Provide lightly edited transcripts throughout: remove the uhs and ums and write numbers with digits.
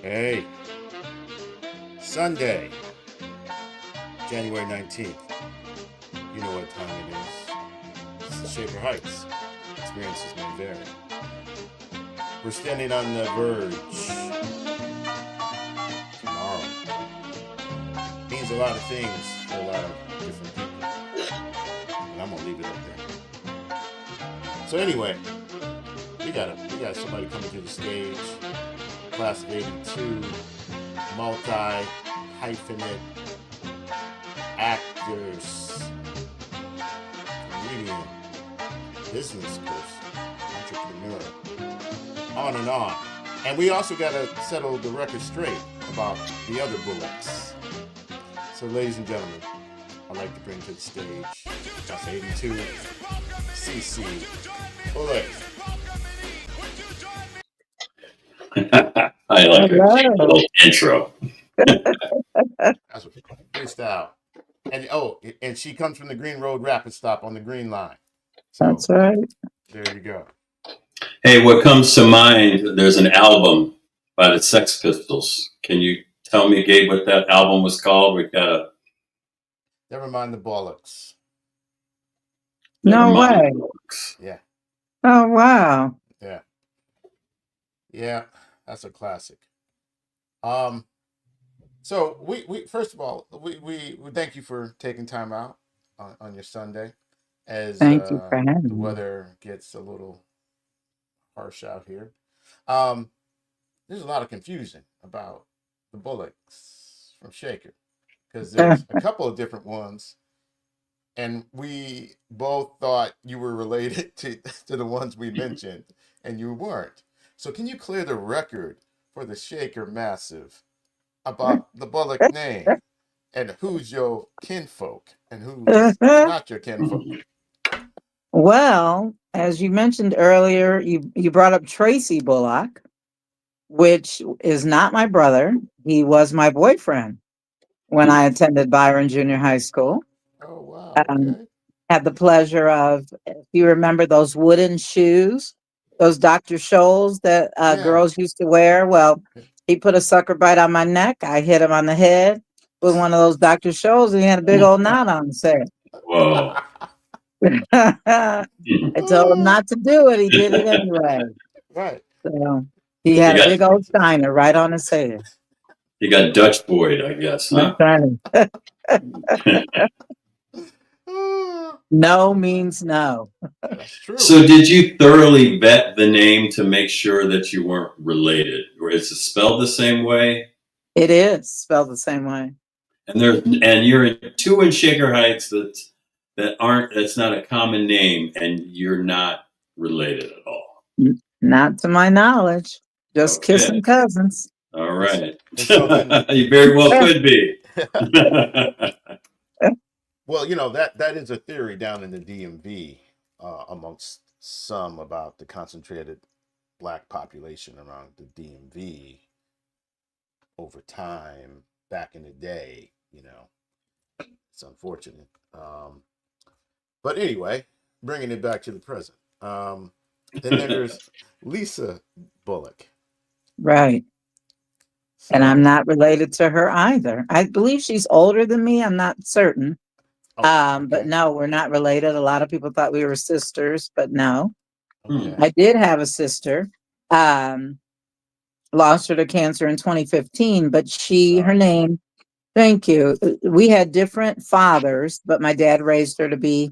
Hey, Sunday, January 19th. You know what time it is. It's the Shaker Heights. Experiences may vary. We're standing on the verge. Tomorrow means a lot of things for a lot of different people. And I'm gonna leave it up there. So anyway, we got somebody coming to the stage. Class of 82, multi hyphenate actors, comedian, business person, entrepreneur, on and on. And we also got to settle the record straight about the other Bullocks. So, ladies and gentlemen, I'd like to bring to the stage Class 82, CC Bullock. I like a Hello. little intro. That's what freestyle. And she comes from the Green Road Rapid Stop on the Green Line. So That's right. there you go. Hey, what comes to mind? There's an album by the Sex Pistols. Can you tell me, Gabe, what that album was called? We got a Never mind the bollocks. never No mind. way. Yeah, Oh, wow. yeah. That's a classic. Um, so we first of all we thank you for taking time out on your Sunday as Thank you for the having me. weather gets a little harsh out here. Um, there's a lot of confusion about the Bullocks from Shaker because there's a couple of different ones, and we both thought you were related to the ones we mentioned, and you weren't. So can you clear the record for the Shaker Massive about the Bullock name and who's your kinfolk and who's not your kinfolk? Well, as you mentioned earlier, you brought up Tracy Bullock, which is not my brother. He was my boyfriend when I attended Byron Junior High School. Oh wow, Um, okay. had the pleasure of, if you remember those wooden shoes, those Dr. Scholl's that Yeah. girls used to wear. Well, he put a sucker bite on my neck. I hit him on the head with one of those Dr. Scholl's, and he had a big old knot on his head. Whoa. I told him not to do it. He did it anyway. Right. So he You had a got big old shiner right on his head. you got Dutch Boyd, I guess, That's huh? right. Ah, No means no. that's true. So did you thoroughly vet the name to make sure that you weren't related? Or is it spelled the same way? It is spelled the same way. And you're in two in Shaker Heights that's not a common name, and you're not related at all. Not to my knowledge. Just Okay. kissing cousins. All right. And so then, You very well could be. well, that is a theory down in the DMV amongst some about the concentrated black population around the DMV over time back in the day. It's unfortunate. But anyway, bringing it back to the present. Then there's Lisa Bullock. Right. And I'm So, not related to her either. I believe she's older than me. I'm not certain. oh, But okay, no, we're not related. A lot of people thought we were sisters, but no. Hmm. okay. I did have a sister. Um, Lost her to cancer in 2015, but her Sorry. name, thank you. We had different fathers, but my dad raised her to be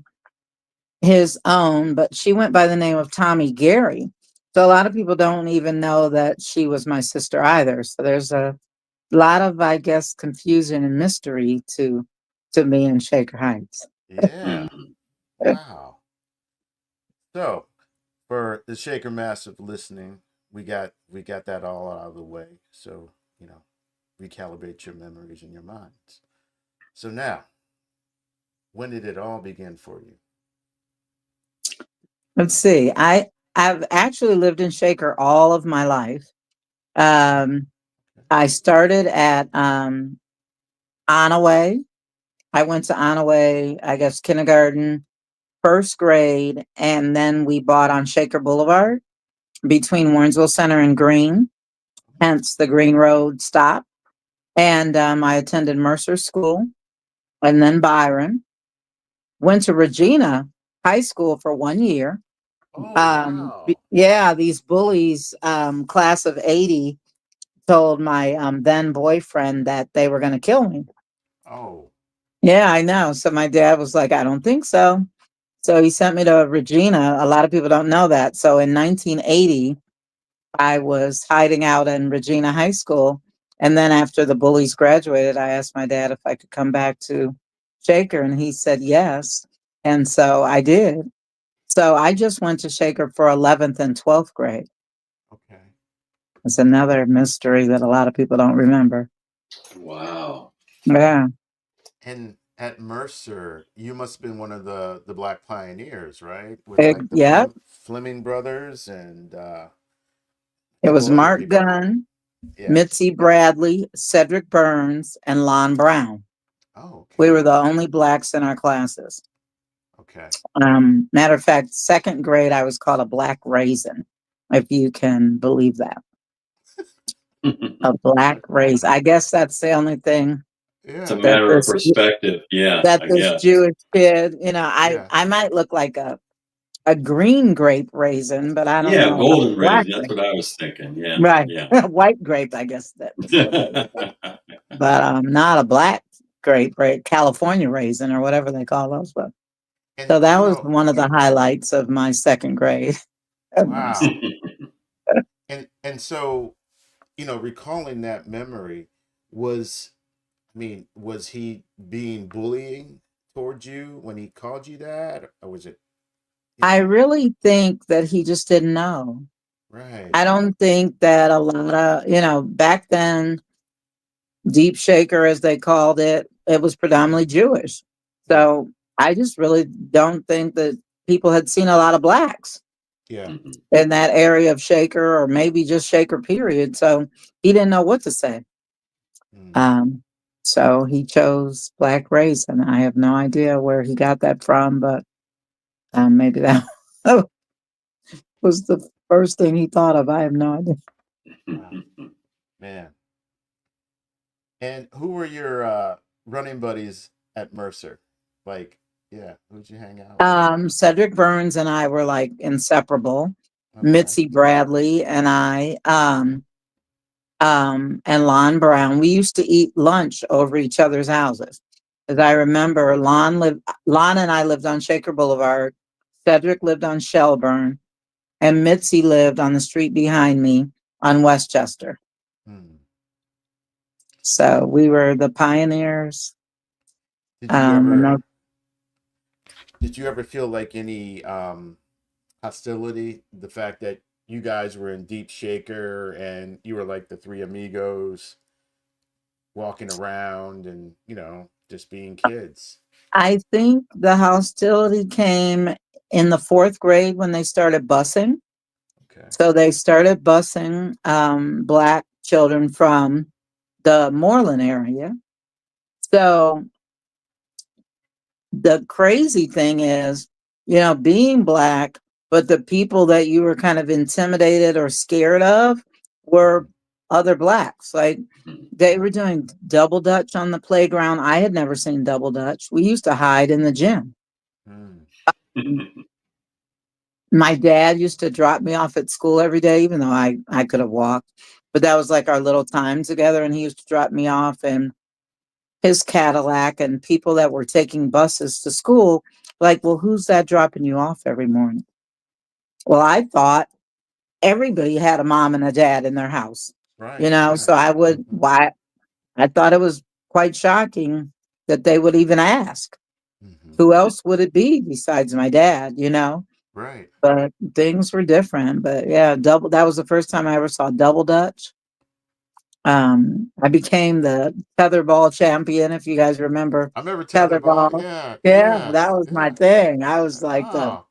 his own, but she went by the name of Tommy Gary. So a lot of people don't even know that she was my sister either. So there's a lot of, I guess, confusion and mystery to me in Shaker Heights. Yeah. Hmm. Wow. So, for the Shaker Massive listening, we got that all out of the way. So, recalibrate your memories and your minds. So now, when did it all begin for you? Let's see. I've actually lived in Shaker all of my life. Um, I started at Onaway. I went to Onaway, I guess, kindergarten, first grade, and then we bought on Shaker Boulevard between Warrensville Center and Green. hence the Green Road stop. And I attended Mercer School and then Byron. Went to Regina High School for 1 year. Oh, wow. Yeah, these bullies, class of 80, told my then boyfriend that they were going to kill me. Oh, Yeah, I know. So my dad was like, I don't think so. So he sent me to Regina. A lot of people don't know that. So in 1980, I was hiding out in Regina High School. And then after the bullies graduated, I asked my dad if I could come back to Shaker, and he said yes. And so I did. So I just went to Shaker for 11th and 12th grade. okay. It's another mystery that a lot of people don't remember. Wow. Yeah. And at Mercer, you must have been one of the black pioneers, right? With like the Yeah. Fleming brothers and a It couple was other Mark people. Gunn, Yeah. Mitzi Bradley, Cedric Burns, and Lon Brown. Oh, We okay. were the only blacks in our classes. Okay. Matter of fact, second grade, I was called a black raisin, if you can believe that. A black raisin. I guess that's the only thing It's a Yeah. that matter of this perspective. Yeah, that I this guess. Jewish kid, Yeah. I might look like a green grape raisin, but I don't Yeah, know about a golden black raisin. That's grape. what I was thinking. Yeah, Right. yeah. White grape, I guess that was what they would say. But not a black grape, right? California raisin or whatever they call those. But And so that was one of the highlights of my second grade. at Mercer. wow. And so, recalling that memory was was he being bullying towards you when he called you that? Or was it, I really think that he just didn't know. right. I don't think that a lot of, back then, Deep Shaker, as they called it, it was predominantly Jewish. Yeah. So I just really don't think that people had seen a lot of blacks Yeah. Mhm. in that area of Shaker, or maybe just Shaker, period. So he didn't know what to say. Mm. Um, so he chose Black Race, and I have no idea where he got that from, but maybe that was the first thing he thought of. I have no idea. Wow. Man. And who were your running buddies at Mercer? Like, yeah, who'd you hang out with? Cedric Burns and I were like inseparable. Okay. Mitzi Bradley and I, and Lon Brown. We used to eat lunch over each other's houses. As I remember, Lon and I lived on Shaker Boulevard. Cedric lived on Shelburne, and Mitzi lived on the street behind me on Westchester. Hmm. So we were the pioneers. Did you And ever those- did you ever feel like any hostility? The fact that you guys were in Deep Shaker and you were like the three amigos walking around and, just being kids. I think the hostility came in the fourth grade when they started busing. Okay. So they started busing black children from the Moreland area. So the crazy thing is, being black, but the people that you were kind of intimidated or scared of were Mhm. other blacks. Like they were doing double dutch on the playground. I had never seen double dutch. We used to hide in the gym. Mm. My dad used to drop me off at school every day, even though I could have walked. But that was like our little time together. And he used to drop me off in his Cadillac, and people that were taking buses to school, like, well, who's that dropping you off every morning? Well, I thought everybody had a mom and a dad in their house, Right, so right. I would, Hmm. why, I thought it was quite shocking that they would even ask. Hmm. Who else would it be besides my dad? Right. But things were different. But yeah, that was the first time I ever saw double dutch. I became the tetherball champion, if you guys remember I remember tetherball. tetherball. Yeah, Yeah, yeah, that was my yeah. thing. I was like Oh.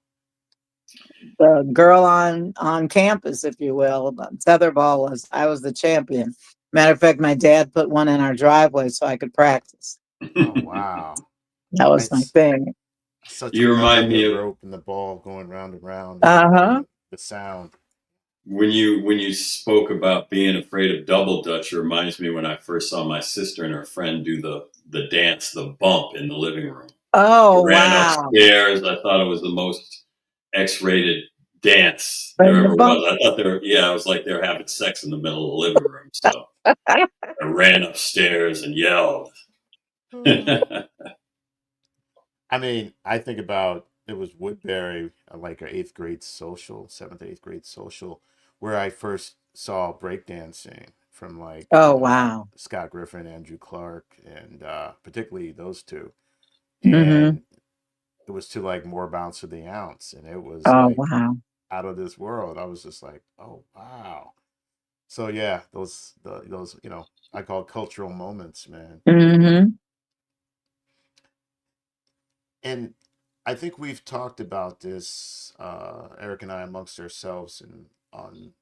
the girl on campus, if you will. But tetherball I was the champion. Matter of fact, my dad put one in our driveway so I could practice. Oh, wow. That was my It's thing. such a You memory, remind the me of rope and the ball going round and round, and Uh-huh. the sound. When you spoke about being afraid of double dutch, it reminds me when I first saw my sister and her friend do the dance, the bump in the living room. They Oh, ran wow. upstairs. I thought it was the most X-rated dance there Bring the ever bump. was. I thought it was like they were having sex in the middle of the living room. So I ran upstairs and yelled. I mean, I think about it was Woodbury, like our eighth grade social, seventh, eighth grade social, where I first saw breakdancing from like, Oh, wow. Scott Griffin, Andrew Clark, and particularly those two. Hmm. And it was to like More Bounce to the Ounce. And it was Oh, like wow. out of this world. I was just like, oh, wow. So yeah, those, I call cultural moments, man. Hmm. And I think we've talked about this, Eric and I, amongst ourselves and on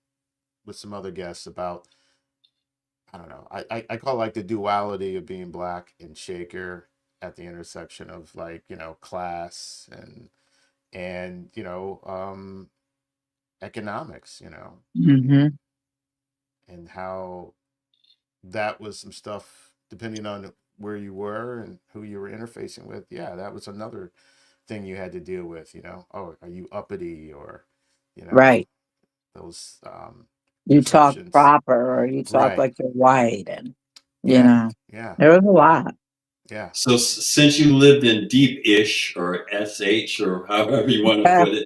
with some other guests about, I don't know, I call it like the duality of being black and Shaker at the intersection of like, class and economics, Hmm. and how that was some stuff depending on where you were and who you were interfacing with. Yeah, that was another thing you had to deal with, oh, are you uppity, or you know Right. those You talk perceptions. proper or you talk Right. like you're white and, you Yeah. know, Yeah. there was a lot. Yeah. So since you lived in Deep-ish or SH or however you want to put it,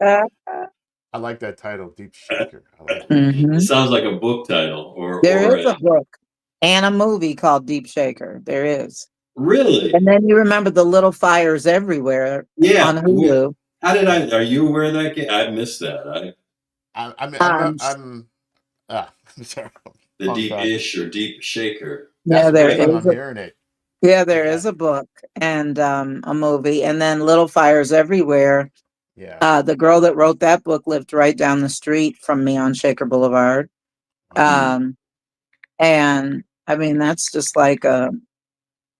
I like that title, Deep Shaker. I like that. it Hmm. sounds like a book title There or is a book and a movie called Deep Shaker. There is. really? And then you remember the Little Fires Everywhere on Yeah. Hulu. How did Yeah. are you aware of that game? I missed that. I mean, I'm not. Um, I'm sorry. The Long time. Deep-ish or Deep Shaker. That's yeah, the there first time is I'm a hearing it. there Yeah. is a book and a movie, and then Little Fires Everywhere. Yeah. The girl that wrote that book lived right down the street from me on Shaker Boulevard. Wow. Hmm. Um, and I mean, that's just like a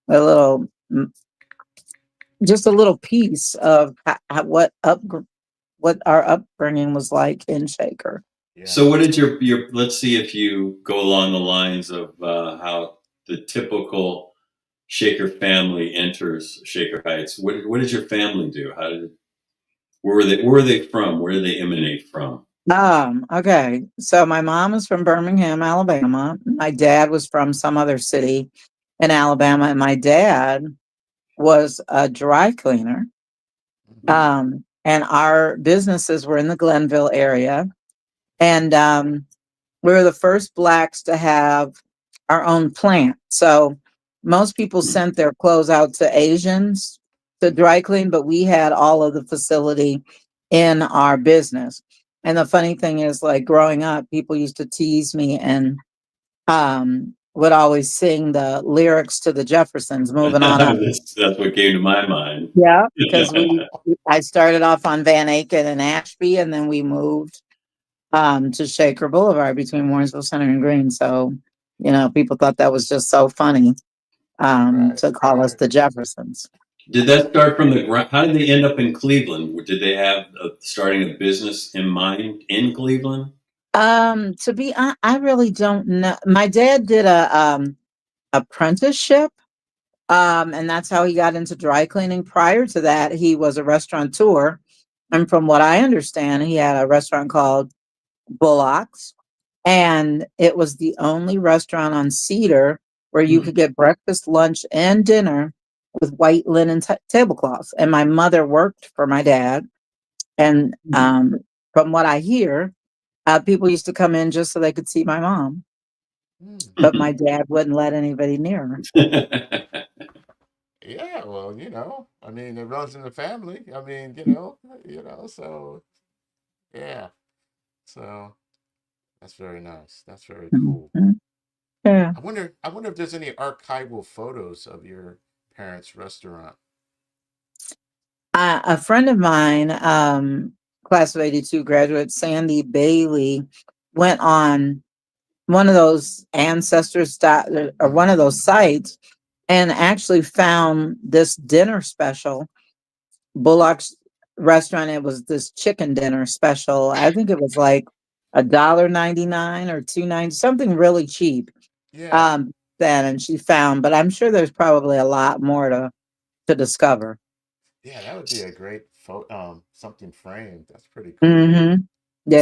little, just a little piece of what our upbringing was like in Shaker. Yeah. So what did your let's see if you go along the lines of how the typical Shaker family enters Shaker Heights. What did your family do? Where were they from? Where did they emanate from? Okay. So my mom is from Birmingham, Alabama. My dad was from some other city in Alabama, and my dad was a dry cleaner. Mhm. And our businesses were in the Glenville area. And we were the first blacks to have our own plant. So most people Hmm. sent their clothes out to Asians to dry clean, but we had all of the facility in our business. And the funny thing is, like growing up, people used to tease me and would always sing the lyrics to the Jeffersons, moving on up. That's what came to my mind. Yeah, because I started off on Van Aken and Ashby, and then we moved to Shaker Boulevard between Warrensville Center and Green. So, people thought that was just so funny Right. to call us Right. the Jeffersons. Did that start from the ground? How did they end up in Cleveland? Did they have starting a business in mind in Cleveland? To be honest, I really don't know. My dad did a apprenticeship, and that's how he got into dry cleaning. Prior to that, he was a restaurateur, and from what I understand, he had a restaurant called Bullock's, and it was the only restaurant on Cedar where you Hmm. could get breakfast, lunch, and dinner with white linen tablecloths. And my mother worked for my dad, and from what I hear, people used to come in just so they could see my mom, Hmm. but my dad wouldn't let anybody near her. Yeah. Well, I mean, it runs in the family. I mean, So yeah. So that's very nice. That's very cool. Mhm. Yeah. I wonder if there's any archival photos of your parents' restaurant. A friend of mine, class of 82 graduate, Sandy Bailey, went on one of those or one of those sites and actually found this dinner special, Bullock's restaurant. It was this chicken dinner special. I think it was like $1.99 or $2.90, something really cheap. Yeah. Then and she found, but I'm sure there's probably a lot more to discover. Yeah, that would be a great something framed. That's pretty cool. Mm-hmm.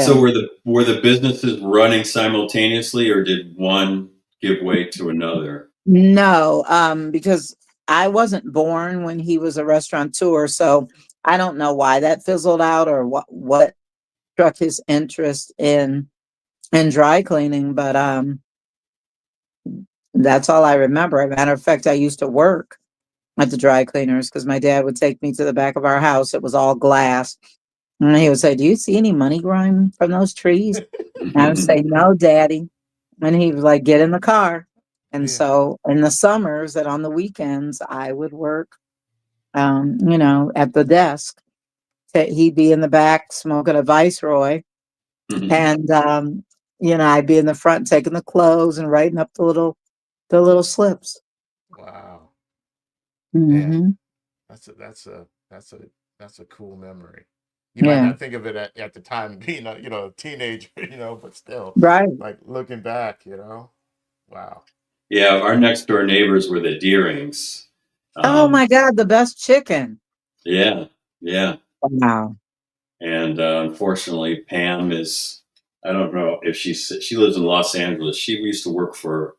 So Yeah. were the businesses running simultaneously, or did one give way to another? No, because I wasn't born when he was a restaurateur, so I don't know why that fizzled out or what struck his interest in dry cleaning, but that's all I remember. As a matter of fact, I used to work at the dry cleaners because my dad would take me to the back of our house. It was all glass. And he would say, "Do you see any money growing from those trees?" And I would say, "No, Daddy." And he was like, "Get in the car." And Yeah. so in the summers and on the weekends, I would work, at the desk. He'd be in the back smoking a Viceroy. And, I'd be in the front taking the clothes and writing up the little slips. Wow. Man, Hmm. that's a cool memory. You might Yeah. not think of it at the time being a teenager, but still, Right. like looking back. Wow. Yeah, our next door neighbors were the Deerings. Oh Um, my God, the best chicken. yeah, yeah. Wow. And unfortunately, Pam is, I don't know if she lives in Los Angeles. She used to work for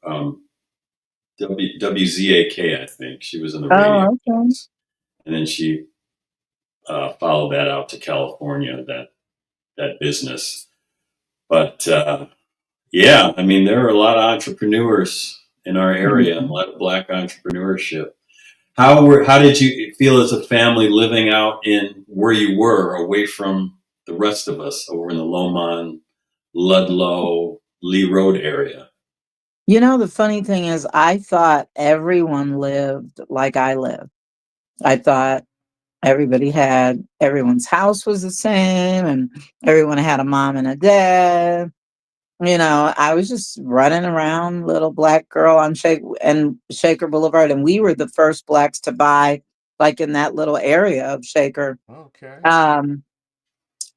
WZAK, I think. She was in the radio. Oh, okay. And then she followed that out to California, that business. But yeah, I mean, there are a lot of entrepreneurs in our area, a Mhm. lot of Black entrepreneurship. How did you feel as a family living out in where you were, away from the rest of us over in the Lomond, Ludlow, Lee Road area? The funny thing is, I thought everyone lived like I lived. I thought everyone's house was the same and everyone had a mom and a dad. I was just running around, little black girl on Shaker Boulevard, and we were the first blacks to buy, like in that little area of Shaker. Okay. Um,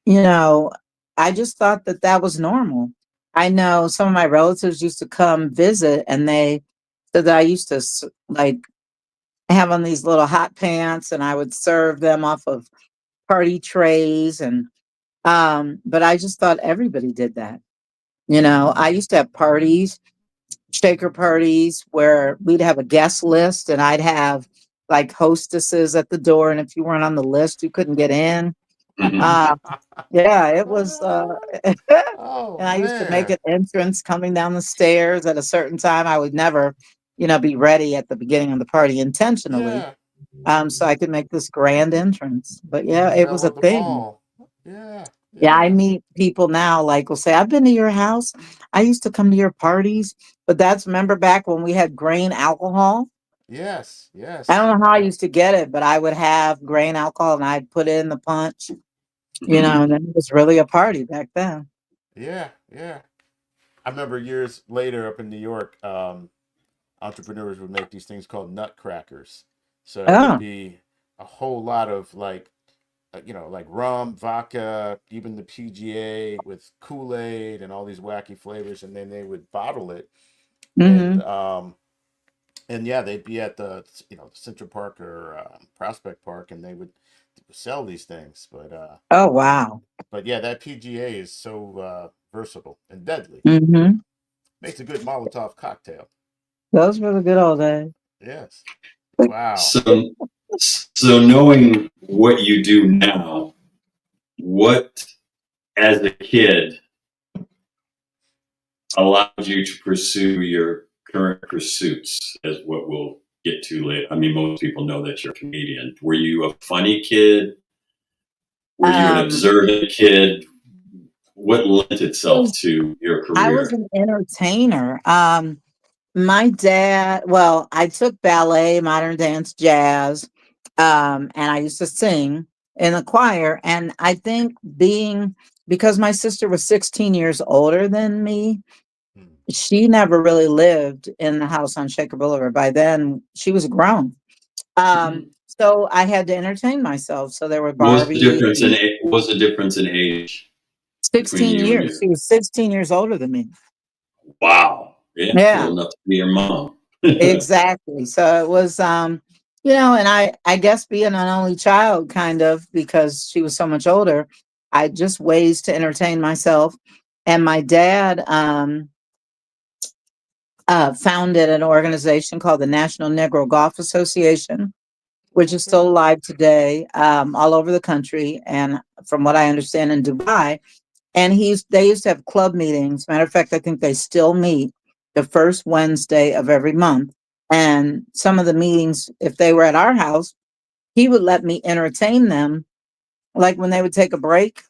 you know, I just thought that was normal. I know some of my relatives used to come visit, and they said that I used to like have on these little hot pants, and I would serve them off of party trays, and but I just thought everybody did that. I used to have parties, shaker parties, where we'd have a guest list and I'd have like hostesses at the door. And if you weren't on the list, you couldn't get in. Hmm. Uh, yeah, it was, and Oh I used to make man. an entrance coming down the stairs at a certain time. I would never, be ready at the beginning of the party intentionally. Yeah. So I could make this grand entrance. But yeah, it was Belle a of the thing. ball. Yeah. Yeah, I Yeah. meet people now, like, will say, "I've been to your house. I used to come to your parties." But remember back when we had grain alcohol? Yes. I Yes. don't know how I used to get it, but I would have grain alcohol and I'd put it in the punch, Hmm. and then it was really a party back then. Yeah. Yeah. I remember years later up in New York, entrepreneurs would make these things called nutcrackers. So it would Oh. be a whole lot of like rum, vodka, even the PGA with Kool-Aid and all these wacky flavors, and then they would bottle it, and Hmm. yeah, they'd be at the Central Park or Prospect Park, and they would sell these things. Oh, wow. But yeah, that PGA is so versatile and deadly. Hmm. Makes a good Molotov cocktail. Those were the good old days. Yes. Wow. So, so knowing what you do now, what as a kid allowed you to pursue your current pursuits, as what we'll get to later. I mean, most people know that you're a comedian. Were you a funny kid? Were you an Um, observant kid? What lent itself to your I was career? an entertainer. My dad, well, I took ballet, modern dance, jazz, and I used to sing in the choir. And I think because my sister was 16 years older than me, Hmm. she never really lived in the house on Shaker Boulevard. By then, she was grown. Mhm. So I had to entertain myself. So there were What was the Barbie. difference in what was the difference in age? between 16 you and years. your? She was 16 years older than me. Wow. Yeah, Yeah, cool enough to be your mom. exactly. So it was, and I guess being an only child, kind of, because she was so much older, I just ways to entertain myself. And my dad founded an organization called the National Negro Golf Association, which is still alive today, all over the country. And from what I understand, in Dubai. And they used to have club meetings. Matter of fact, I think they still meet the first Wednesday of every month. And some of the meetings, if they were at our house, he would let me entertain them, like when they would take a break,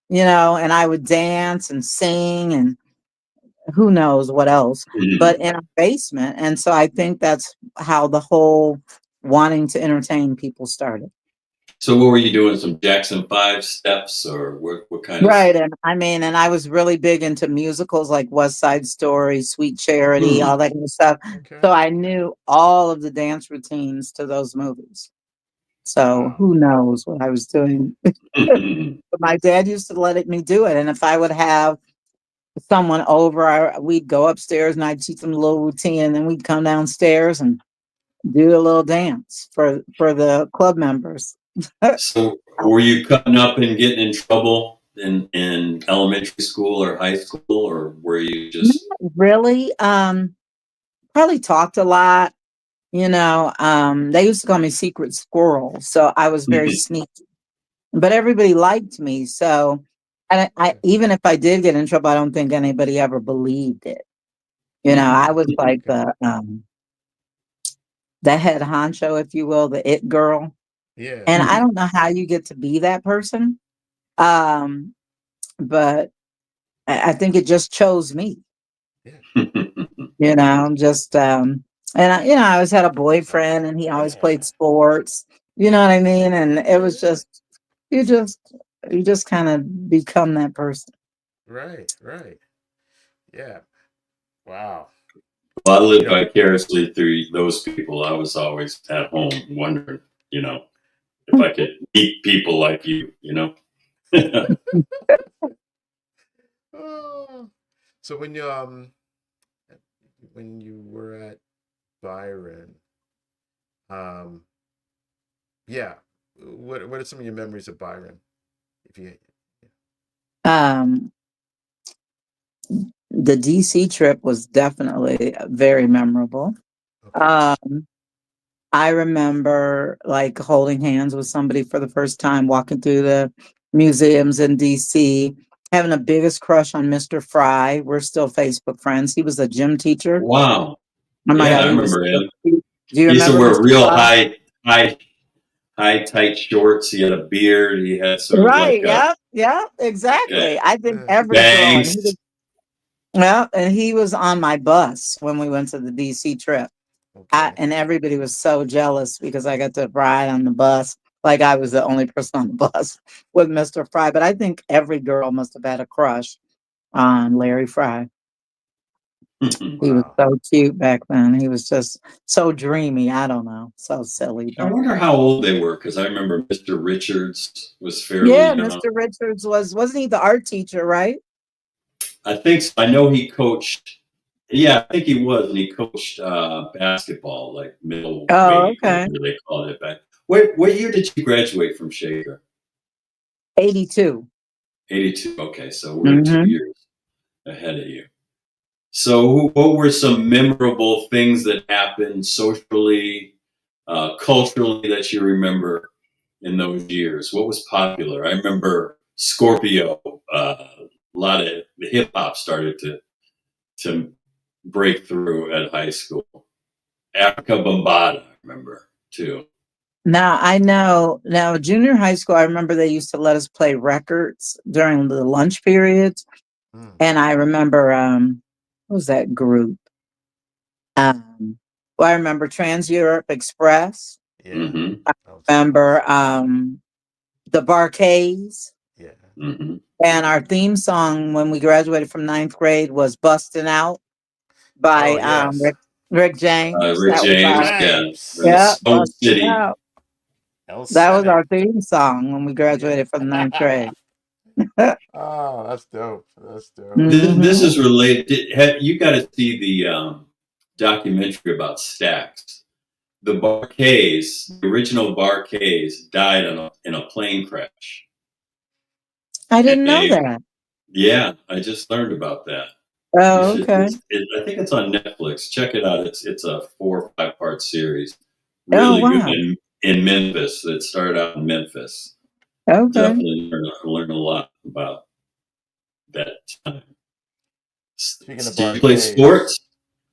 and I would dance and sing and who knows what else, but Mhm. in a basement. And so I think that's how the whole wanting to entertain people started. So what were you doing? Some Jackson 5 steps, or what kind of? Right. And and I was really big into musicals like West Side Story, Sweet Charity, all Hmm. that kind of stuff. Okay. So I knew all of the dance routines to those movies. So Wow. who knows what I was doing? But my dad used to me do it. And if I would have someone over, we'd go upstairs and I'd teach them a little routine, and then we'd come downstairs and do a little dance for the club members. So were you cutting up and getting in trouble in elementary school or high school, or were you just? Not really. Probably talked a lot. They used to call me Secret Squirrel, so I was very sneaky. But everybody liked me, so and I even if I did get in trouble, I don't think anybody ever believed it. I was like Okay. the head honcho, if you will, the it girl. Yeah. And I don't know how you get to be that person. Um, but I think it just chose me, Yeah. just and I always had a boyfriend and he always Yeah. played sports. You know what I mean? And it was Yeah. just you just you just kind of become that person. Right. Right. Yeah. Wow. Well, I You lived know. vicariously through those people. I was always at home wondering, if I could meet people like you. Oh. So when you were at Byron, um, yeah, what are some of your memories of Byron? If you, Um, the DC trip was definitely very memorable. okay, Um, I remember like holding hands with somebody for the first time, walking through the museums in DC, having the biggest crush on Mr. Fry. We're still Facebook friends. He was a gym teacher. Wow. Oh my Yeah, God, I he was remember so him. cute. Do you He used to remember wear Mr. real Fry? high, tight shorts. He had a beard. He had sort of Right. like Yeah. Yeah. a Exactly. I think uh, every girl, and he was, bangs. well, and he was on my bus when we went to the DC trip. okay, And everybody was so jealous because I got to ride on the bus. Like I was the only person on the bus with Mr. Fry. But I think every girl must have had a crush on Larry Fry. He was wow, so cute back then. He was just so dreamy. I don't know. So silly. I But wonder how old they were, because I remember Mr. Richards was fairly yeah, young. Mr. Richards wasn't he the art teacher, right? I think so. I know he coached. Yeah, I think he was, and he coached basketball, like Oh, middleweight, or okay. whatever they called it back. What year did you graduate from Shaker? 82. 82. Okay, so we're 2 Mm-hmm. years ahead of you. So, what were some memorable things that happened socially, culturally, that you remember in those years? What was popular? I remember Scorpio. A lot of the hip hop started to break through at high school. Africa Bambaataa, I remember too. Now I know now junior high school, I remember they used to let us play records during the lunch periods. mm, And I remember what was that group? Um I remember Trans Europe Express. yeah, Hmm. I that was remember the Barcades. yeah, Hmm. And our theme song when we graduated from ninth grade was Bustin' Out by oh yes, Rick James. Rick That was Rick James, our yeah, James, yeah, Stone Bustin' City. Out. El That was Senate, our theme song when we yeah, graduated from ninth grade. Oh, that's dope. That's dope. This Hmm. is related. You got to see the documentary about Stax. The Barkays, the original Barkays, died in a plane crash, I and didn't know they, that. yeah, I just learned about that. You Oh, should. okay. I think it's on Netflix. Check it out. It's a 4 or 5 part series. Oh, Really good. wow. In Memphis, it started out in Memphis. Okay. Definitely learn a lot about that time. Speaking of Do you play Barkays, sports?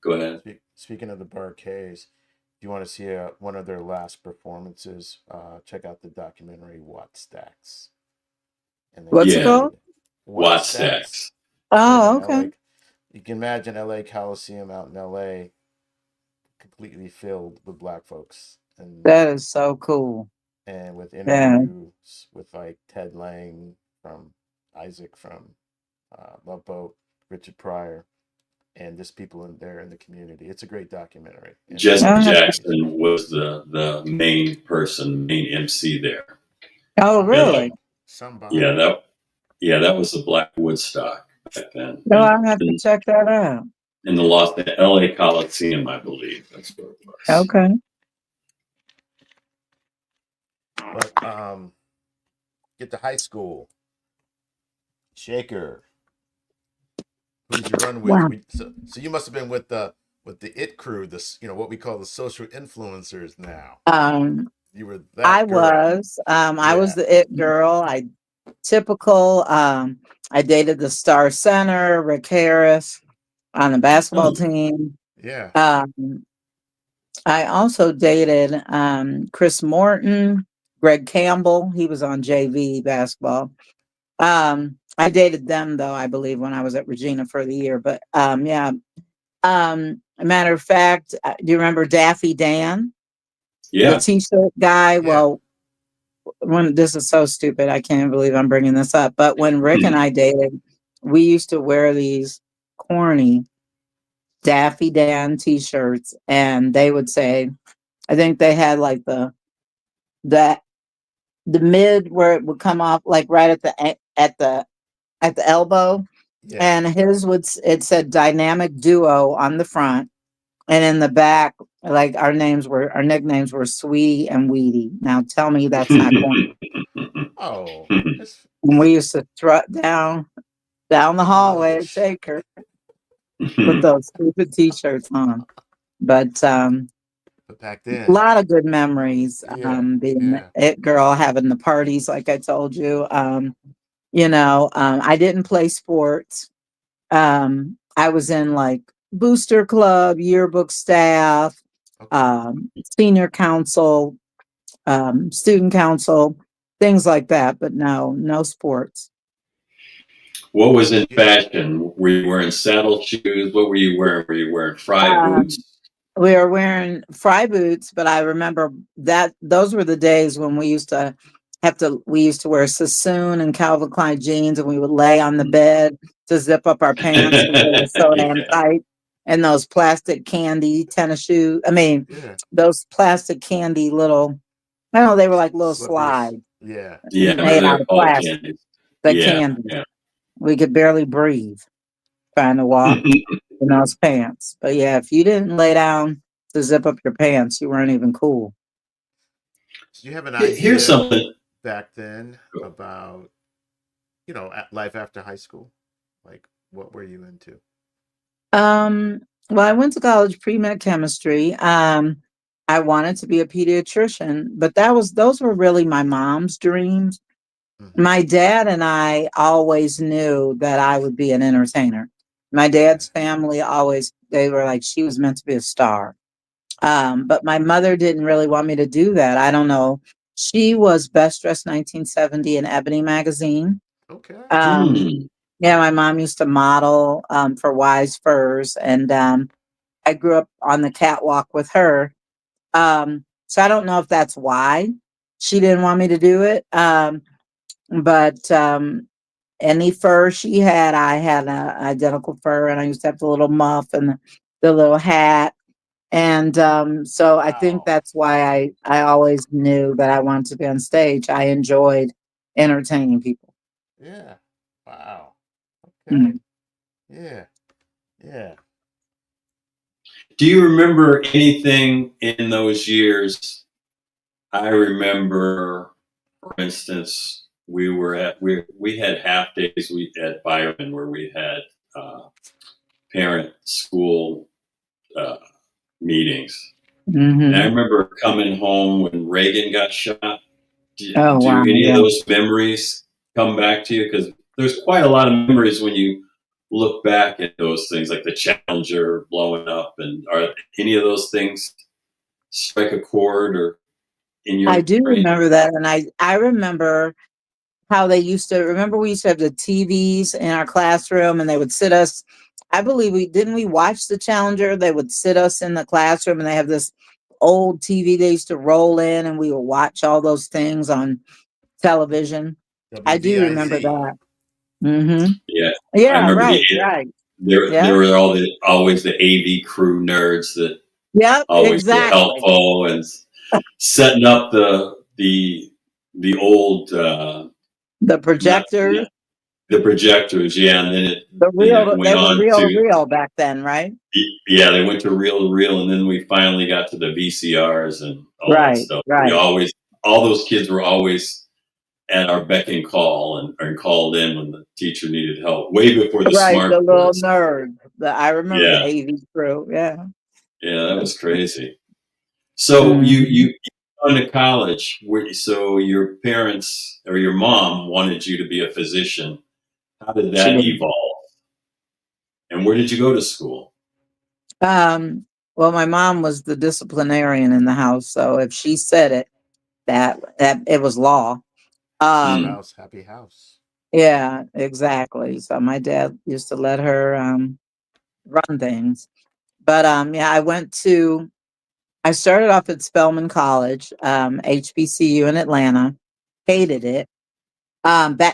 Go ahead. speaking of the Barkays, if you want to see one of their last performances, check out the documentary Watt Stacks. And they What's it Yeah, played called? Watt Watt Stacks. Stacks. Played Oh, in okay. LA. You can imagine LA Coliseum out in LA completely filled with black folks, That is so cool. with Yeah. interviews with like Ted Lang from Isaac from Love Boat, Richard Pryor, and just people in there in the community. It's a great documentary, and Jesse I'll have to- Barkays. Jackson was the main person, main MC there. Oh, Yeah, really? Somebody, yeah, somebody. that was the Black Woodstock back then, No, I'll have to check that out. in the L.A. Coliseum, I believe. That's where it was. Okay. But get to high school. Shaker. Who did you run with? Wow. So you must have been with the it crew, this what we call the social influencers now. Um, You were I that girl. was. I was Yeah. the it girl. I typical. I dated the star center, Rick Harris, on the basketball Oh, team. Yeah. Um, I also dated Chris Morton, Greg Campbell. He was on JV basketball. I dated them though, I believe, when I was at Regina for the year. But yeah. A matter of fact, do you remember Daffy Dan, the yeah. T-shirt guy? Yeah. Well, when this is so stupid, I can't believe I'm bringing this up. But when Rick and I dated, we used to wear these corny Daffy Dan T-shirts, and they would say, I think they had like the the mid where it would come off like right at the elbow, Yeah. and his it said dynamic duo on the front, and in the back, like our nicknames were Sweetie and Weedy. Now tell me that's not corny. Oh, And we used to strut down the hallway at childish. Shaker with those stupid T-shirts on. But But back a then, lot of good memories. yeah, Being the yeah. it girl, having the parties, like I told you. I didn't play sports. I was in like booster club, yearbook staff, Okay. senior council, student council, things like that. But no sports. What was in Yeah. fashion? Were you wearing saddle shoes? What were you wearing? Were you wearing fry Um, boots? we were wearing fry boots, but I remember that those were the days when we used to wear Sassoon and Calvin Klein jeans, and we would lay on the bed to zip up our pants because they were so damn Yeah. tight. And those plastic candy tennis shoes. I mean, Yeah. those plastic candy little, I don't know, they were like little Slippers. slides Yeah. Yeah, made out they're of called plastic, candies. the Yeah, candy. yeah. We could barely breathe trying to walk in those pants. But yeah, if you didn't lay down to zip up your pants, you weren't even cool. Do you have an Here's idea something. back then about life after high school? Like, what were you into? Um, well, I went to college pre-med chemistry. I wanted to be a pediatrician, but those were really my mom's dreams. Hmm. My dad and I always knew that I would be an entertainer. My Okay. dad's family they were like, she was meant to be a star. But my mother didn't really want me to do that. I don't know. She was best dressed 1970 in Ebony magazine. Okay. Um, Hmm. yeah, my mom used to model for Wise Furs, and I grew up on the catwalk with her. So I don't know if that's why she didn't want me to do it. But any fur she had, I had an identical fur, and I used to have the little muff and the little hat. And so I think Wow. that's why I always knew that I wanted to be on stage. I enjoyed entertaining people. Yeah. Wow. Okay. Mm. Yeah. Yeah. Do you remember anything in those years? I remember, for instance, we had half days we at Byron where we had parent school uh, meetings, and I Hmm. remember coming home when Reagan got shot. Oh, Do wow. any of Yeah. those memories come back to you? Because there's quite a lot of memories when you look back at those things, like the Challenger blowing up, and are any of those things strike a chord or in I your do brain? remember that. And I remember how they used to remember we used to have the TVs in our classroom and they would sit us. I believe we watch the Challenger. They would sit us in the classroom and they have this old TV they used to roll in and we would watch all those things on television. I do remember WVIZ. that. Hmm. Yeah, I Yeah, remember right. there Yeah. were always the AV crew nerds that Yep, always were exactly. helpful and setting up the old The not projectors, the projectors, yeah, and then the it real, went they were on reel to to reel back then, right? yeah, they went to reel to reel, and then we finally got to the VCRs and all that Right, stuff. We right, always all those kids were always at our beck and call and called in when the teacher needed help, way before the right. The little smartboards. nerd. I remember the Yeah, AV crew. Yeah. yeah, that was crazy. So Mhm. you gone to college, so your parents or your mom wanted you to be a physician. How did She that did. evolve? And where did you go to school? Well, my mom was the disciplinarian in the house, so if she said it, that it was law. Happy Hmm. Um, spouse, happy house. yeah, exactly. So my dad used to let her run things. But yeah, I started off at Spelman College, HBCU in Atlanta. Hated it.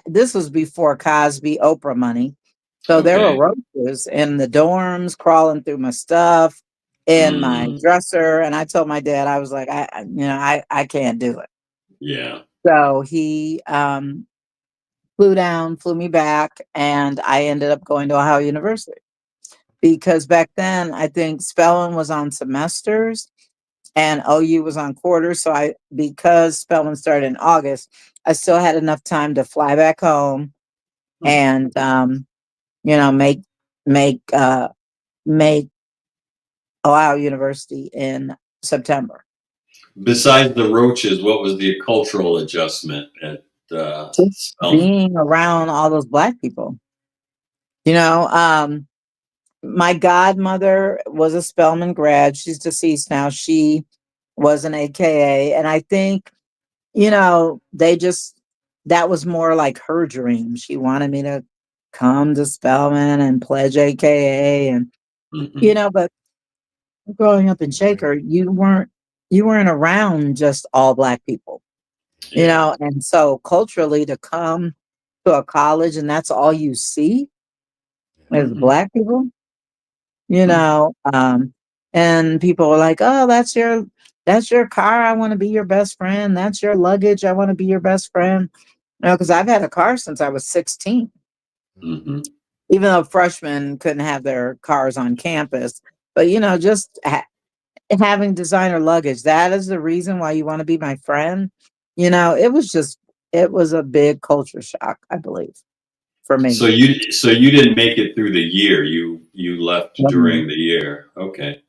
This was before Cosby, Oprah money. So there were Okay. roaches in the dorms crawling through my stuff in my Mm, dresser. And I told my dad, I was like, I can't do it. yeah. So he flew me back, and I ended up going to Ohio University because back then I think Spelman was on semesters and OU was on quarters. So because Spelman started in August, I still had enough time to fly back home Hmm. and you know, make make Ohio University in September. Besides the roaches, what was the cultural adjustment at Just Spelman? being around all those black people. You know, my godmother was a Spelman grad. She's deceased now. She was an AKA. And I think, that was more like her dream. She wanted me to come to Spelman and pledge AKA. And, Hmm. but growing up in Right. Shaker, you weren't around just all black people, Yeah. and so culturally to come to a college and that's all you see Yeah. is Hmm. black people, you know, and people were like, "Oh, that's your car. I want to be your best friend. That's your luggage. I want to be your best friend." Because I've had a car since I was 16, Hmm. Hmm. even though freshmen couldn't have their cars on campus. But just having designer luggage, that is the reason why you want to be my friend. It was a big culture shock, I believe, for me. So you didn't make it through the year. You left during Mhm. the year. Okay.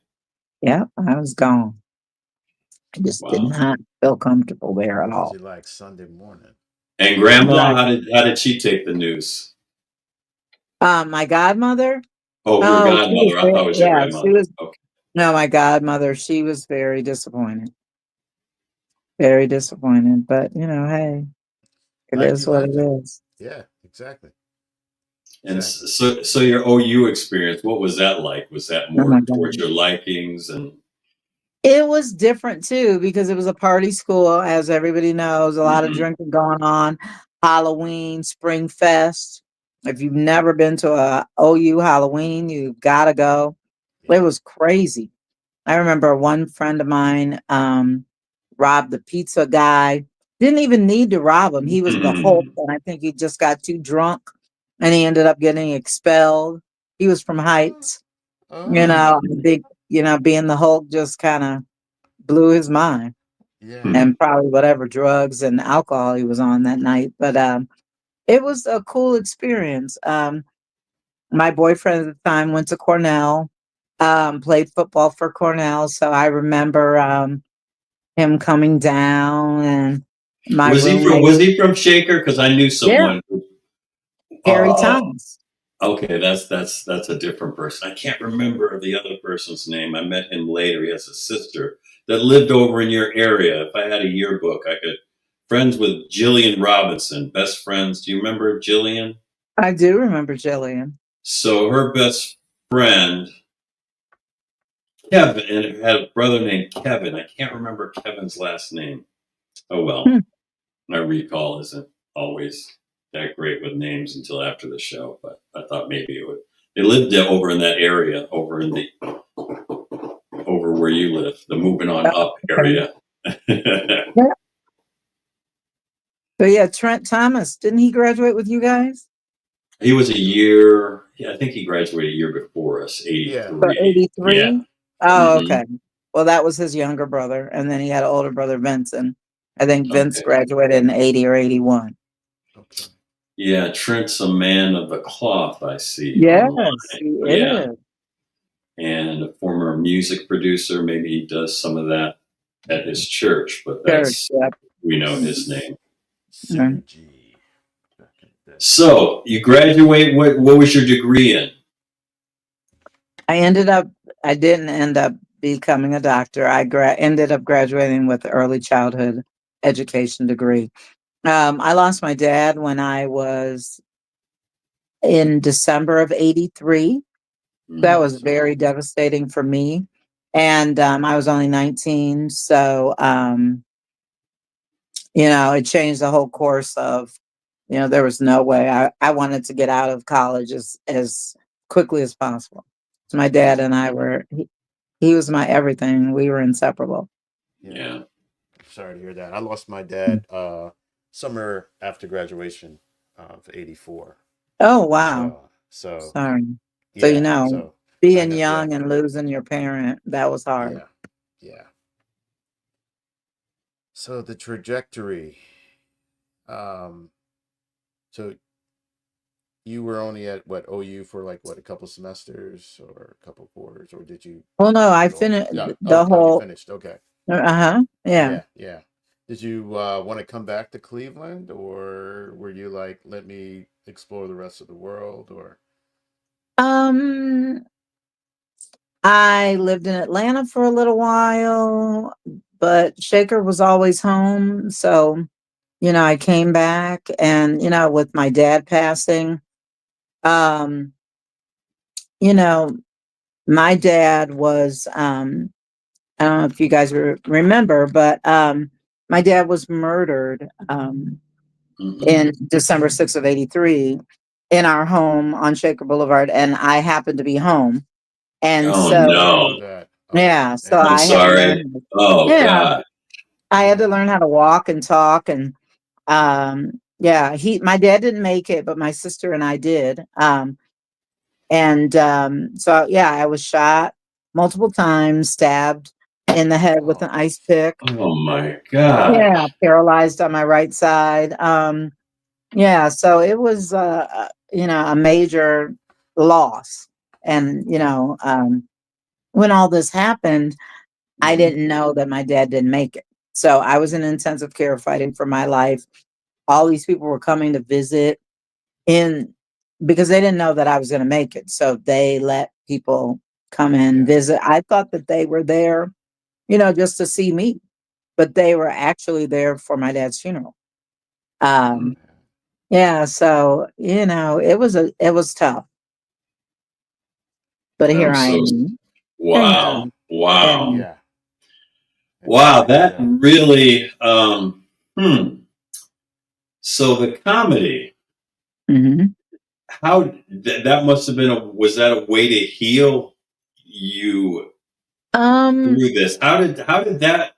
Yeah, I was gone. I just did Wow. not feel comfortable there at What was all. it like Sunday morning? And grandma, Right. how did she take the news? My godmother, Oh, your oh, she was godmother. I very, thought it was your yeah, she grandmother. was, Okay. no, my godmother, she was very disappointed, but hey, it Like is you what it left it. is. Yeah, exactly. And Exactly. so your OU experience, what was that like? Was that Oh my more towards God. your likings and It was different too because it was a party school, as everybody knows, a lot of hmm drinking going on, Halloween, Spring Fest. If you've never been to a OU Halloween, you gotta go. It Yeah. was crazy. I remember one friend of mine robbed the pizza guy. didn't even need to rob him. He was the Hulk, Mm. and I think he just got too drunk, and he ended up getting expelled. He was from Heights, Oh, I think being the Hulk just kind of blew his mind, yeah. Hmm. and probably whatever drugs and alcohol he was on that night. But it was a cool experience. My boyfriend at the time went to Cornell, played football for Cornell, so I remember him coming down, and my Was roommate, he from Shaker? Because I knew yeah, someone. Gary Oh, Thomas. okay, that's a different person. I can't remember the other person's name. I met him later. He has a sister that lived over in your area. If I had a yearbook, I could friends with Jillian Robinson, best friends. Do you remember Jillian? I do remember Jillian. So her best friend Kevin, and had a brother named Kevin. I can't remember Kevin's last name. Oh well, Hmm. my recall isn't always that great with names until after the show. But I thought maybe it would. They lived over in that area, over where you live, the moving on up Okay. area. Yeah. So yeah, Trent Thomas, didn't he graduate with you guys? He was a year. Yeah, I think he graduated a year before us, Yeah. So '83. Yeah. 83? Oh, Hmm. okay. Well, that was his younger brother, and then he had an older brother, Vincent. I think Vince Okay. graduated in 80 or 81. Okay. Yeah, Trent's a man of the cloth. I see online. Yes, he Yeah, is. and a former music producer. Maybe he does some of that at his church, but Church, that's yep. we know his name. Mm. Synergy. Back in the day. So you graduate. What was your degree in? I didn't end up becoming a doctor. Ended up graduating with an early childhood education degree. I lost my dad when I was in December of 83. That Mhm. was very devastating for me. And I was only 19. So, it changed the whole course of, there was no way. I wanted to get out of college as quickly as possible. So my dad and I he was my everything. We were inseparable. Yeah. Yeah. Sorry to hear that. I lost my dad summer after graduation of '84. Oh, wow. So Sorry. So, yeah. So I being know. Yeah. young and losing your parent, that was hard. Yeah. Yeah. So the trajectory. Um. So you were only at what OU for like what a couple semesters or a couple quarters, or did you Well, no, I go on? finished Yeah. the Oh, you whole, finished. Okay. yeah. Yeah. Yeah. Did you want to come back to Cleveland, or were you like, let me explore the rest of the world, or? Um, I lived in Atlanta for a little while, but Shaker was always home. So, I came back, and, with my dad passing, um, you know, my dad was, I don't know if you guys remember, but my dad was murdered Hmm. in December 6th of 83 in our home on Shaker Boulevard, and I happened to be home. And Oh Oh, I so, didn't know no! that. Oh yeah, so I'm man. I had to sorry. learn, Oh yeah, God. I had to Yeah. learn how to walk and talk. And yeah, my dad didn't make it, but my sister and I did. And so, yeah, I was shot multiple times, stabbed in the head with Oh, an ice pick. Oh my God. Yeah, paralyzed on my right side. Yeah, so it was, a major loss. And, when all this happened, I Mhm. didn't know that my dad didn't make it. So I was in intensive care fighting for my life. All these people were coming to visit in because they didn't know that I was going to make it. So they let people come and yeah. visit. I thought that they were there, just to see me, but they were actually there for my dad's funeral. Um, Mm. yeah, so it was tough, but here I'm I so am. Thank wow. you. Wow. And Yeah. It's Wow. like That really hmm. So the comedy, mhm. that must have been was that a way to heal you um through this? How did that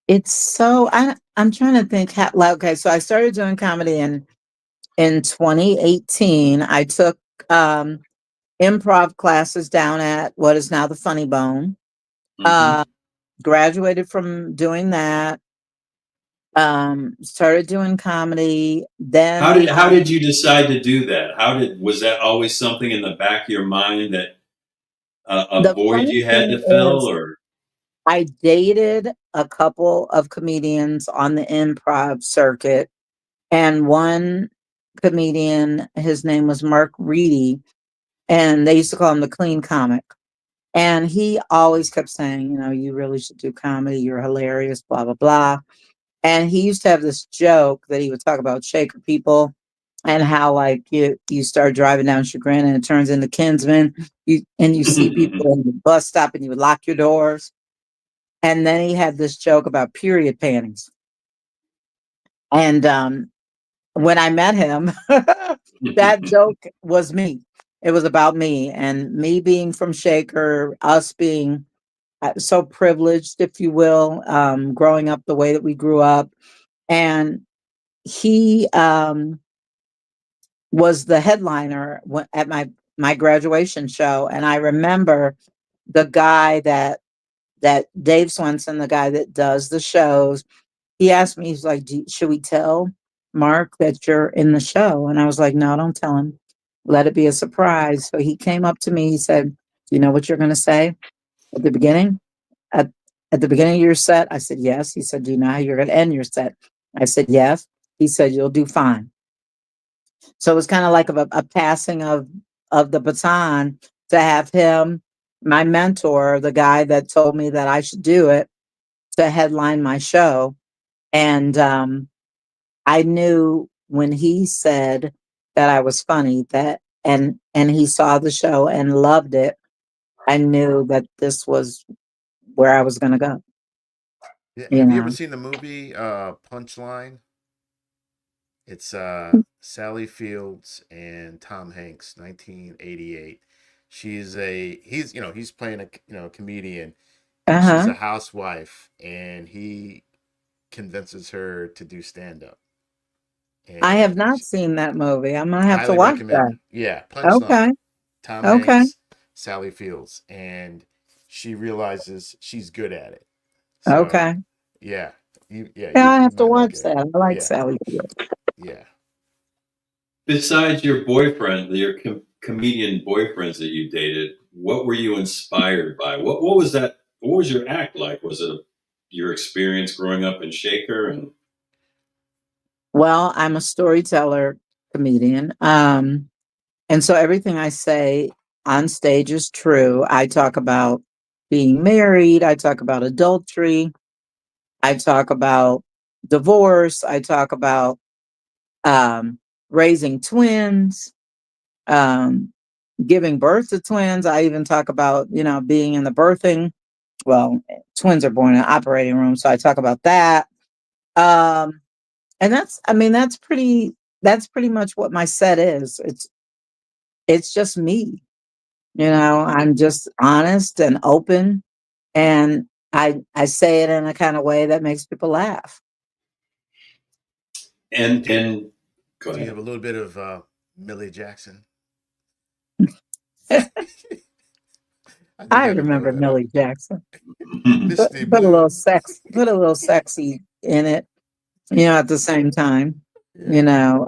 It's so I'm trying to think how like, okay, so I started doing comedy in 2018. I took um improv classes down at what is now the Funny Bone. Hmm. Graduated from doing that. Started doing comedy. How Then did you decide to do that? Was that always something in the back of your mind that a the void funny you had thing to fill, is or I dated a couple of comedians on the improv circuit, and one comedian, his name was Mark Reedy, and they used to call him the clean comic. And he always kept saying, you know, you really should do comedy. You're hilarious, blah, blah, blah. And he used to have this joke that he would talk about Shaker people and how like you start driving down Chagrin and it turns into Kinsman. You see people in the bus stop and you would lock your doors. And then he had this joke about period panties. And when I met him, that joke was me. It was about me and me being from Shaker, us being so privileged, if you will, growing up the way that we grew up. And he was the headliner at my graduation show, and I remember the guy that Dave Swenson, the guy that does the shows, he asked me, he's like, should we tell Mark that you're in the show? And I was like, no, don't tell him. Let it be a surprise. So he came up to me, he said, do you know what you're going to say at the beginning? At, at the beginning of your set? I said, yes. He said, do you know how you're going to end your set? I said, yes. He said, you'll do fine. So it was kind of like a passing of the baton to have him, my mentor, the guy that told me that I should do it, to headline my show. And I knew when he said that I was funny, that and he saw the show and loved it, I knew that this was where I was going to go. Yeah, You have you ever know. seen the movie Punchline? It's Sally Fields and Tom Hanks, 1988. He's playing a comedian, and she's Uh-huh. a housewife, and he convinces her to do stand up. I have And not seen that movie. I'm going to have to highly watch recommend that. it. Yeah, Okay. Punchline. Tom Okay. Hanks, Sally Fields, and she realizes she's good at it. So Okay. yeah, Yeah, I you have to might like watch it. that. I like Yeah, Sally Field. yeah. besides your boyfriend, your comedian boyfriends that you dated, what were you inspired by? What was that? What was your act like? Was it your experience growing up in Shaker? And Well, I'm a storyteller comedian. And so everything I say on stage is true. I talk about being married, I talk about adultery, I talk about divorce, I talk about um, raising twins, um, giving birth to twins. I even talk about, you know, being in the birthing. Well, twins are born in an operating room, so I talk about that. Um, and I mean, that's pretty much what my set is. It's just me. You know, I'm just honest and open, and I say it in a kind of way that makes people laugh. and Do and go do you ahead. have a little bit of Millie Jackson? I just I had to throw remember that out. Millie Jackson. Misty Put a little Blue. put a little sexy in it, you know, at the same time, you Yeah. know.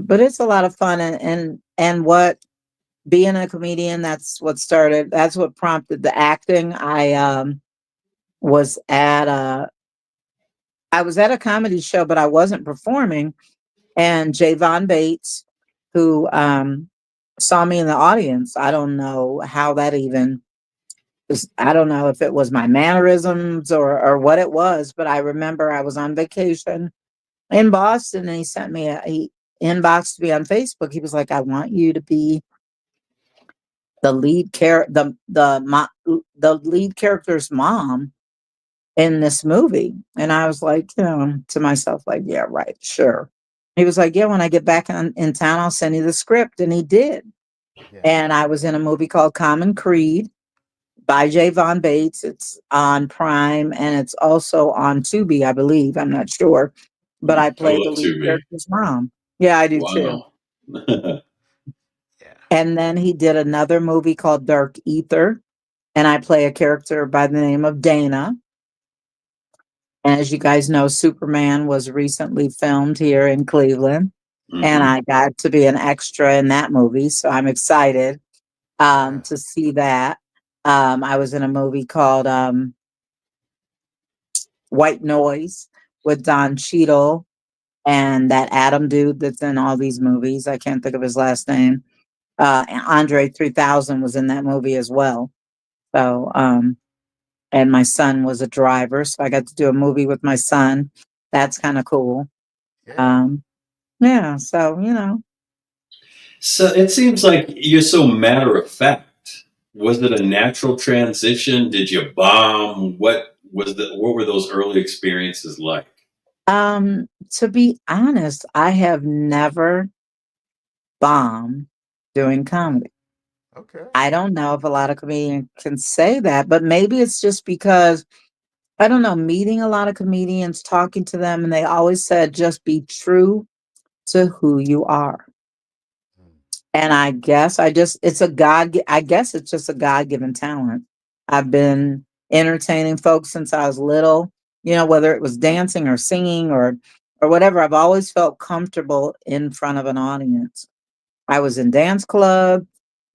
But it's a lot of fun, and what being a comedian, that's what prompted the acting. Was at a I was at a comedy show, but I wasn't performing. And Javon Bates, who saw me in the audience, I don't know how that even I don't know if it was my mannerisms or what it was, but I remember I was on vacation in Boston and he inboxed me on Facebook. He was like, I want you to be the the lead character's mom in this movie. And I was like, you know, to myself, like, yeah, right, sure. He was like, yeah, when I get back in town, I'll send you the script. And he did. Yeah. And I was in a movie called Common Creed by Javon Bates. It's on Prime and it's also on Tubi, I believe. I'm not sure. But I I played the love lead 2B. character's mom. Yeah, I do too. Wow. Yeah. And then he did another movie called Dark Ether, and I play a character by the name of Dana. And as you guys know, Superman was recently filmed here in Cleveland, and Hmm. I got to be an extra in that movie. So I'm excited Yeah. to see that. I was in a movie called White Noise with Don Cheadle and that Adam dude that's in all these movies. I can't think of his last name. And Andre 3000 was in that movie as well. So, and my son was a driver, so I got to do a movie with my son. That's kind of cool. Yeah. Um, yeah, so So it seems like you're so matter of fact. Was it a natural transition? Did you bomb? What were those early experiences like? to be honest, I have never bombed doing comedy. Okay. I don't know if a lot of comedians can say that, but maybe it's just because I don't know, meeting a lot of comedians, talking to them, and they always said just be true to who you are. Mm. And I guess I guess it's just a God-given talent. I've been entertaining folks since I was little, whether it was dancing or singing or whatever. I've always felt comfortable in front of an audience. I was in dance club,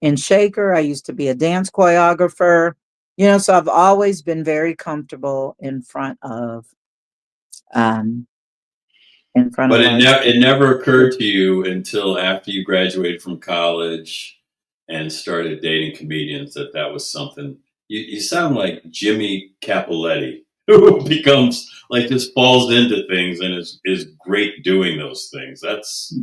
in Shaker. I used to be a dance choreographer, so I've always been very comfortable um in front of But it large. it never occurred to you until after you graduated from college and started dating comedians that was something. You sound like Jimmy Capoletti, who becomes like just falls into things and is great doing those things. That's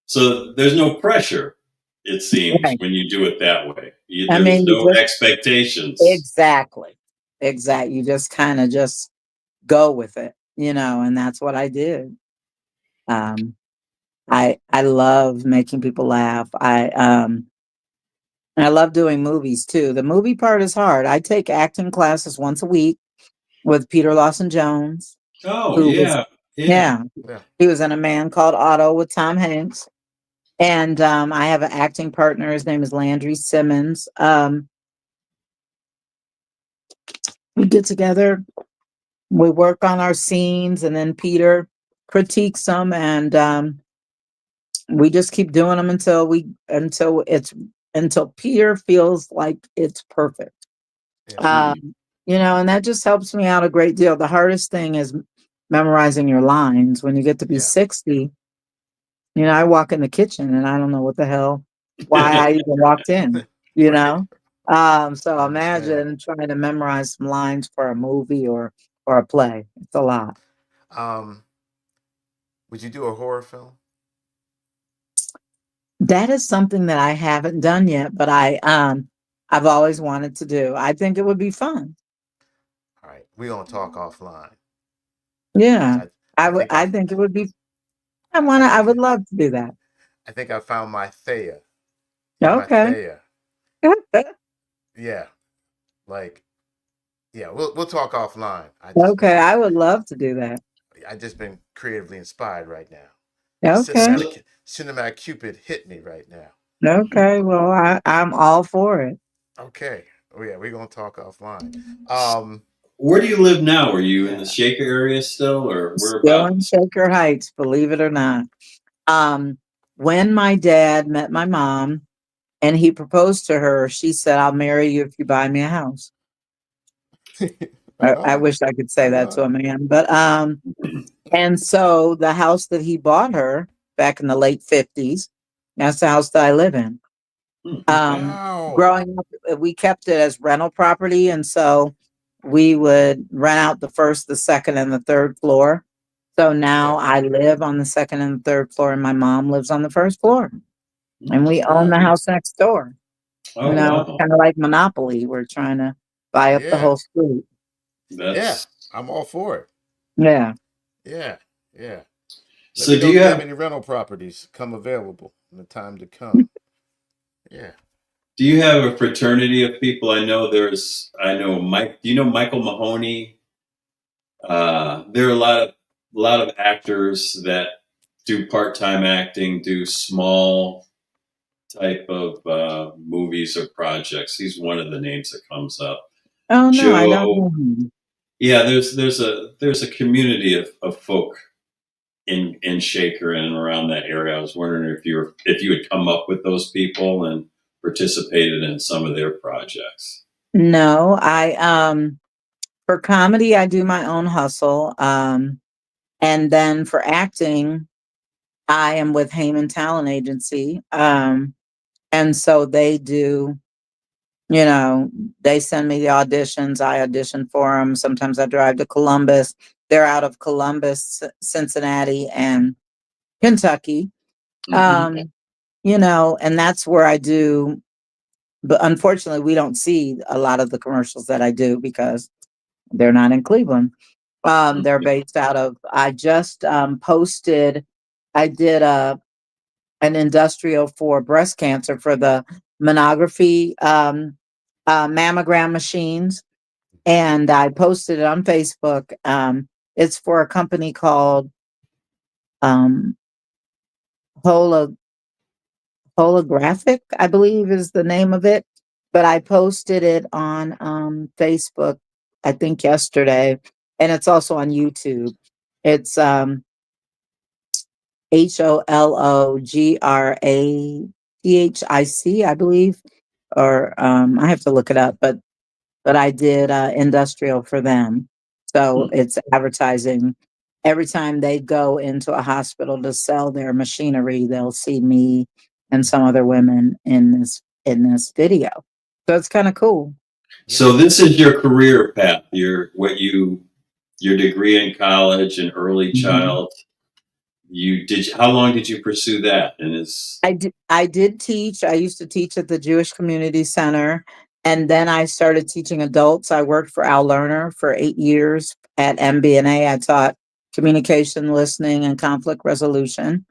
so there's no pressure. It seems Right. when you do it that way, I there's mean, you no just expectations. exactly. Exactly. You just kind of just go with it, and that's what I did. Um, I love making people laugh. I love doing movies too. The movie part is hard. I take acting classes once a week with Peter Lawson Jones, Oh who was yeah, yeah. yeah, Yeah. he was in A Man Called Otto with Tom Hanks. And I have an acting partner. His name is Landry Simmons. We get together, we work on our scenes, and then Peter critiques them, and we just keep doing them until Peter feels like it's perfect. Yeah. And that just helps me out a great deal. The hardest thing is memorizing your lines. When you get to be Yeah. 60, I walk in the kitchen and I don't know what the hell, why I even walked in, you Right. know? So I understand. imagine trying to memorize some lines for a movie or a play. It's a lot. Um, would you do a horror film? That is something that I haven't done yet, but I've always wanted to do. I think it would be fun. All right. We're gonna talk offline. Because Yeah. I think I think it would be I I think would love to do that. I think I found my Thea. You're my Okay. Thea. Yeah. Like, yeah, we'll talk offline. Okay, I would love to do that. I just been creatively inspired right now. The Okay. cinematic Cupid hit me right now. Okay. Well, I'm all for it. Okay. Oh yeah, we're gonna talk offline. Um, Where do you live now? Are you in the yeah. Shaker area still, or Still in whereabouts? Shaker Heights, believe it or not. Um, when my dad met my mom and he proposed to her, she said, "I'll marry you if you buy me a house." Right I on. wish I could say Right that to a on. man, but and so the house that he bought her back in the late 50s, that's the house that I live in. Um, Wow. Growing up, we kept it as rental property, and so we would rent out the first, the second, and the third floor. So now Yeah. I live on the second and third floor, and my mom lives on the first floor, and we That's own the nice. house next door. Oh It's wow, kind of like Monopoly. We're trying to buy up the Yeah. whole street. Yeah. that's I'm all for it. Yeah. Yeah. Yeah. Let me so. Do know you if you have have any rental properties come available in the time to come. Yeah. Do you have a fraternity of people? I know Mike. Do you know Michael Mahoney? There are a lot of actors that do part-time acting, do small type of movies or projects. He's one of the names that comes up. Oh no, I don't Joe, know him. yeah, there's a community of folk in Shaker and around that area. I was wondering if you had come up with those people and participated in some of their projects. No, I for comedy I do my own hustle. And then for acting, I am with Heyman Talent Agency. And so they do, you know, they send me the auditions. I audition for them. Sometimes I drive to Columbus. They're out of Columbus, Cincinnati, and Kentucky. Hmm. Um, and that's where I do. But unfortunately, we don't see a lot of the commercials that I do because they're not in Cleveland. They're based out of. I just posted. I did an industrial for breast cancer for the mammography mammogram machines, and I posted it on Facebook. It's for a company called um, Holo Holographic, I believe is the name of it. But I posted it on Facebook, I think yesterday, and it's also on YouTube. It's HOLOGRAPHIC, I believe, or I have to look it up, but I did industrial for them. So it's advertising. Every time they go into a hospital to sell their machinery, they'll see me and some other women in this video. So it's kind of cool. So this is your career path. Your degree in college and early Mhm. child. How long did you pursue that? And is I did teach. I used to teach at the Jewish Community Center, and then I started teaching adults. I worked for Al Lerner for 8 years at MBNA. I taught communication, listening, and conflict resolution.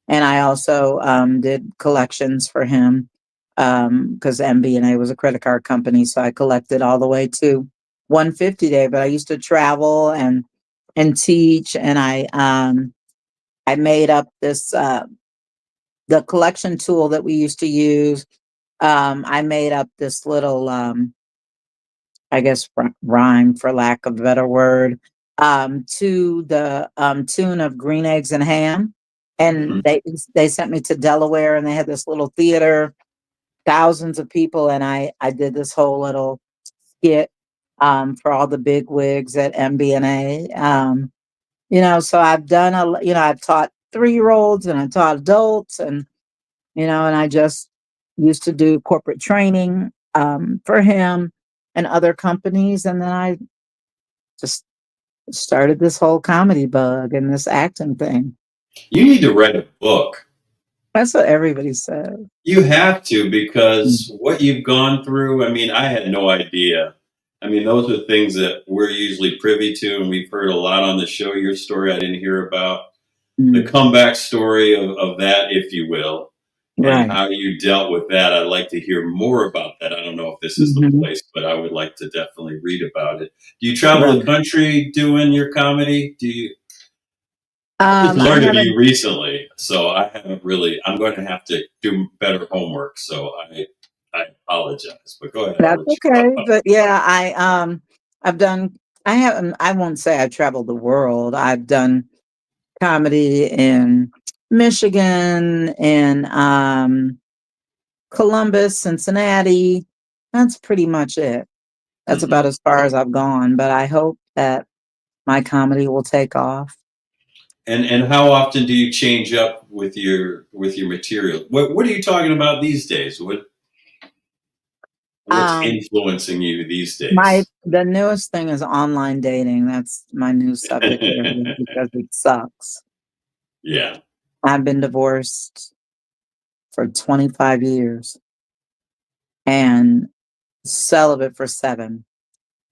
And I also did collections for him because MBNA was a credit card company, so I collected all the way to 150 day. But I used to travel and teach, and I made up this the collection tool that we used to use. I made up this little I guess rhyme, for lack of a better word, to the tune of Green Eggs and Ham. Mhm. And they sent me to Delaware, and they had this little theater, thousands of people, and I did this whole little skit for all the big wigs at MBNA. So I've done I've taught 3-year-olds and I taught adults, and I just used to do corporate training for him and other companies, and then I just started this whole comedy bug and this acting thing. You need to write a book. That's what everybody says. You have to, Mm. because what you've gone through, I mean, I had no idea. I mean, those are things that we're usually privy to, and we've heard a lot on the show. Your story I didn't hear about. The Mm. comeback story of that, if you will, and Right. how you dealt with that. I'd like to hear more about that. I don't know if this is the Hmm. place, but I would like to definitely read about it. Do you travel the Right. country doing your comedy? Do you? I just I learned of haven't. you recently, so I haven't really. I'm going to have to do better homework. So I apologize, but go ahead. I'll That's let you okay, go. but yeah, I've done. I haven't. I won't say I traveled the world. I've done comedy in Michigan, in Columbus, Cincinnati. That's pretty much it. That's about Hmm. as far as I've gone, but I hope that my comedy will take off. And how often do you change up with your material? What are you talking about these days? What's Um, influencing you these my days? the newest thing is online dating. That's my new subject area because it sucks. Yeah. I've been divorced for 25 years and celibate for 7,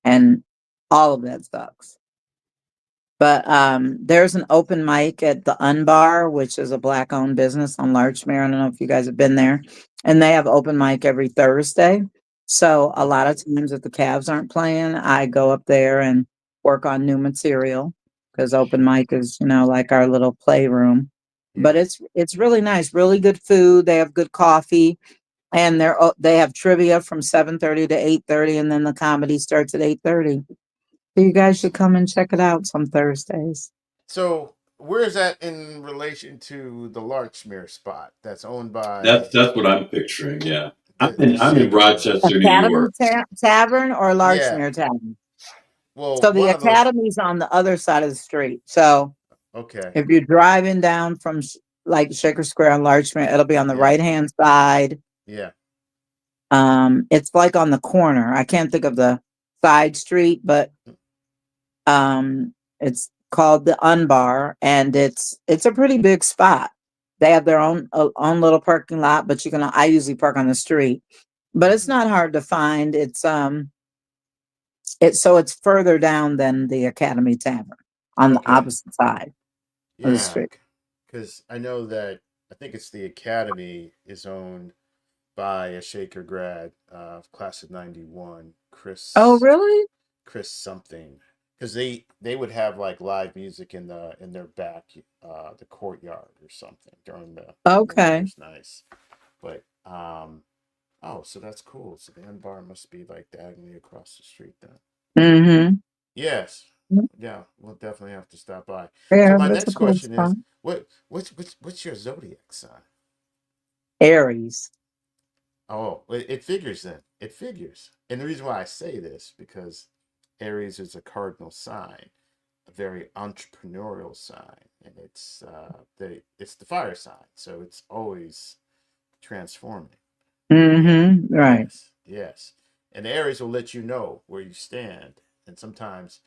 and all of that sucks. But there's an open mic at the Unbar, which is a black owned business on Larchmere. I don't know if you guys have been there. And they have open mic every Thursday. So a lot Okay. of times if the Cavs aren't playing, I go up there and work on new material because open mic is, like our little playroom. But Yeah. it's really nice, really good food. They have good coffee, and they have trivia from 7:30 to 8:30, and then the comedy starts at 8:30. So you guys should come and check it out some Thursdays. So where is that in relation to the Larchmere spot that's owned by That's what I'm picturing. Yeah, the I'm in Shaker? Rochester, New Academy York. Tavern or Yeah. Larchmere Tavern? Well, So the one of those. Academy's on the other side of the street. So Okay. if you're driving down from like Shaker Square on Larchmere, it'll be on the Yeah. right hand side. Yeah. It's like on the corner. I can't think of the side street, but it's called the Unbar, and it's a pretty big spot. They have their own little parking lot, but I usually park on the street. But it's Hmm. not hard to find. It's further down than the Academy Tavern on the Okay. opposite side of the Yeah. street. Because I know that I think it's the Academy is owned by a Shaker grad, class of '91, Oh, Chris really? Chris something. Because they would have like live music in their back, the courtyard or something during the Okay. winter's nice. But oh, so that's cool. So the end bar must be like diagonally across the street then. Mm-hmm. Yes. Yeah, we'll definitely have to stop by. So Yeah, my that's a next cool question spot. is, what's your zodiac sign? Aries. Oh, it figures then. It figures. And the reason why I say this because Aries is a cardinal sign, a very entrepreneurial sign, and it's the fire sign, so it's always transforming. Yeah. Mm-hmm. Right. Yes. Yes. And the Aries will let you know where you stand, and sometimes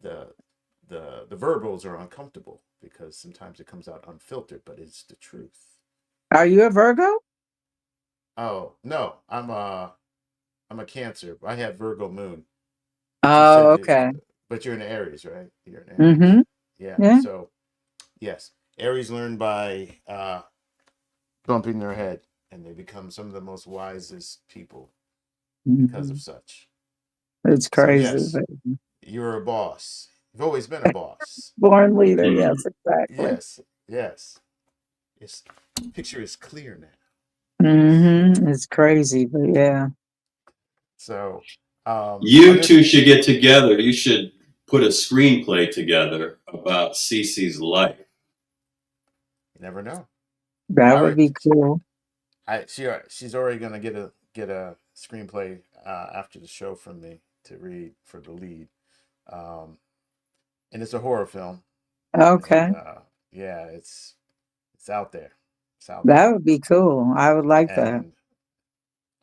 the the verbals are uncomfortable because sometimes it comes out unfiltered, but it's the truth. Are you a Virgo? Oh no, I'm a Cancer. I have Virgo moon, but you Oh, said okay. but you're an Aries, right? You're an Aries. Mm-hmm. Yeah. Yeah. So yes, Aries learn by bumping their head, and they become some of the most wisest people because of Mhm. such. It's So crazy, yes, but you're a boss. You've always been a boss. born leader, Mhm. yes, exactly. Yes. Yes. It's picture is clear now. It's crazy, but yeah. So on You this, two should get together. You should put a screenplay together about Cece's life. you never know. I That would already, be cool. she's already gonna get a screenplay after the show from me to read for the lead, um, and it's a horror film, and Okay. yeah, it's out there, it's out That there, would be cool. I would like that. and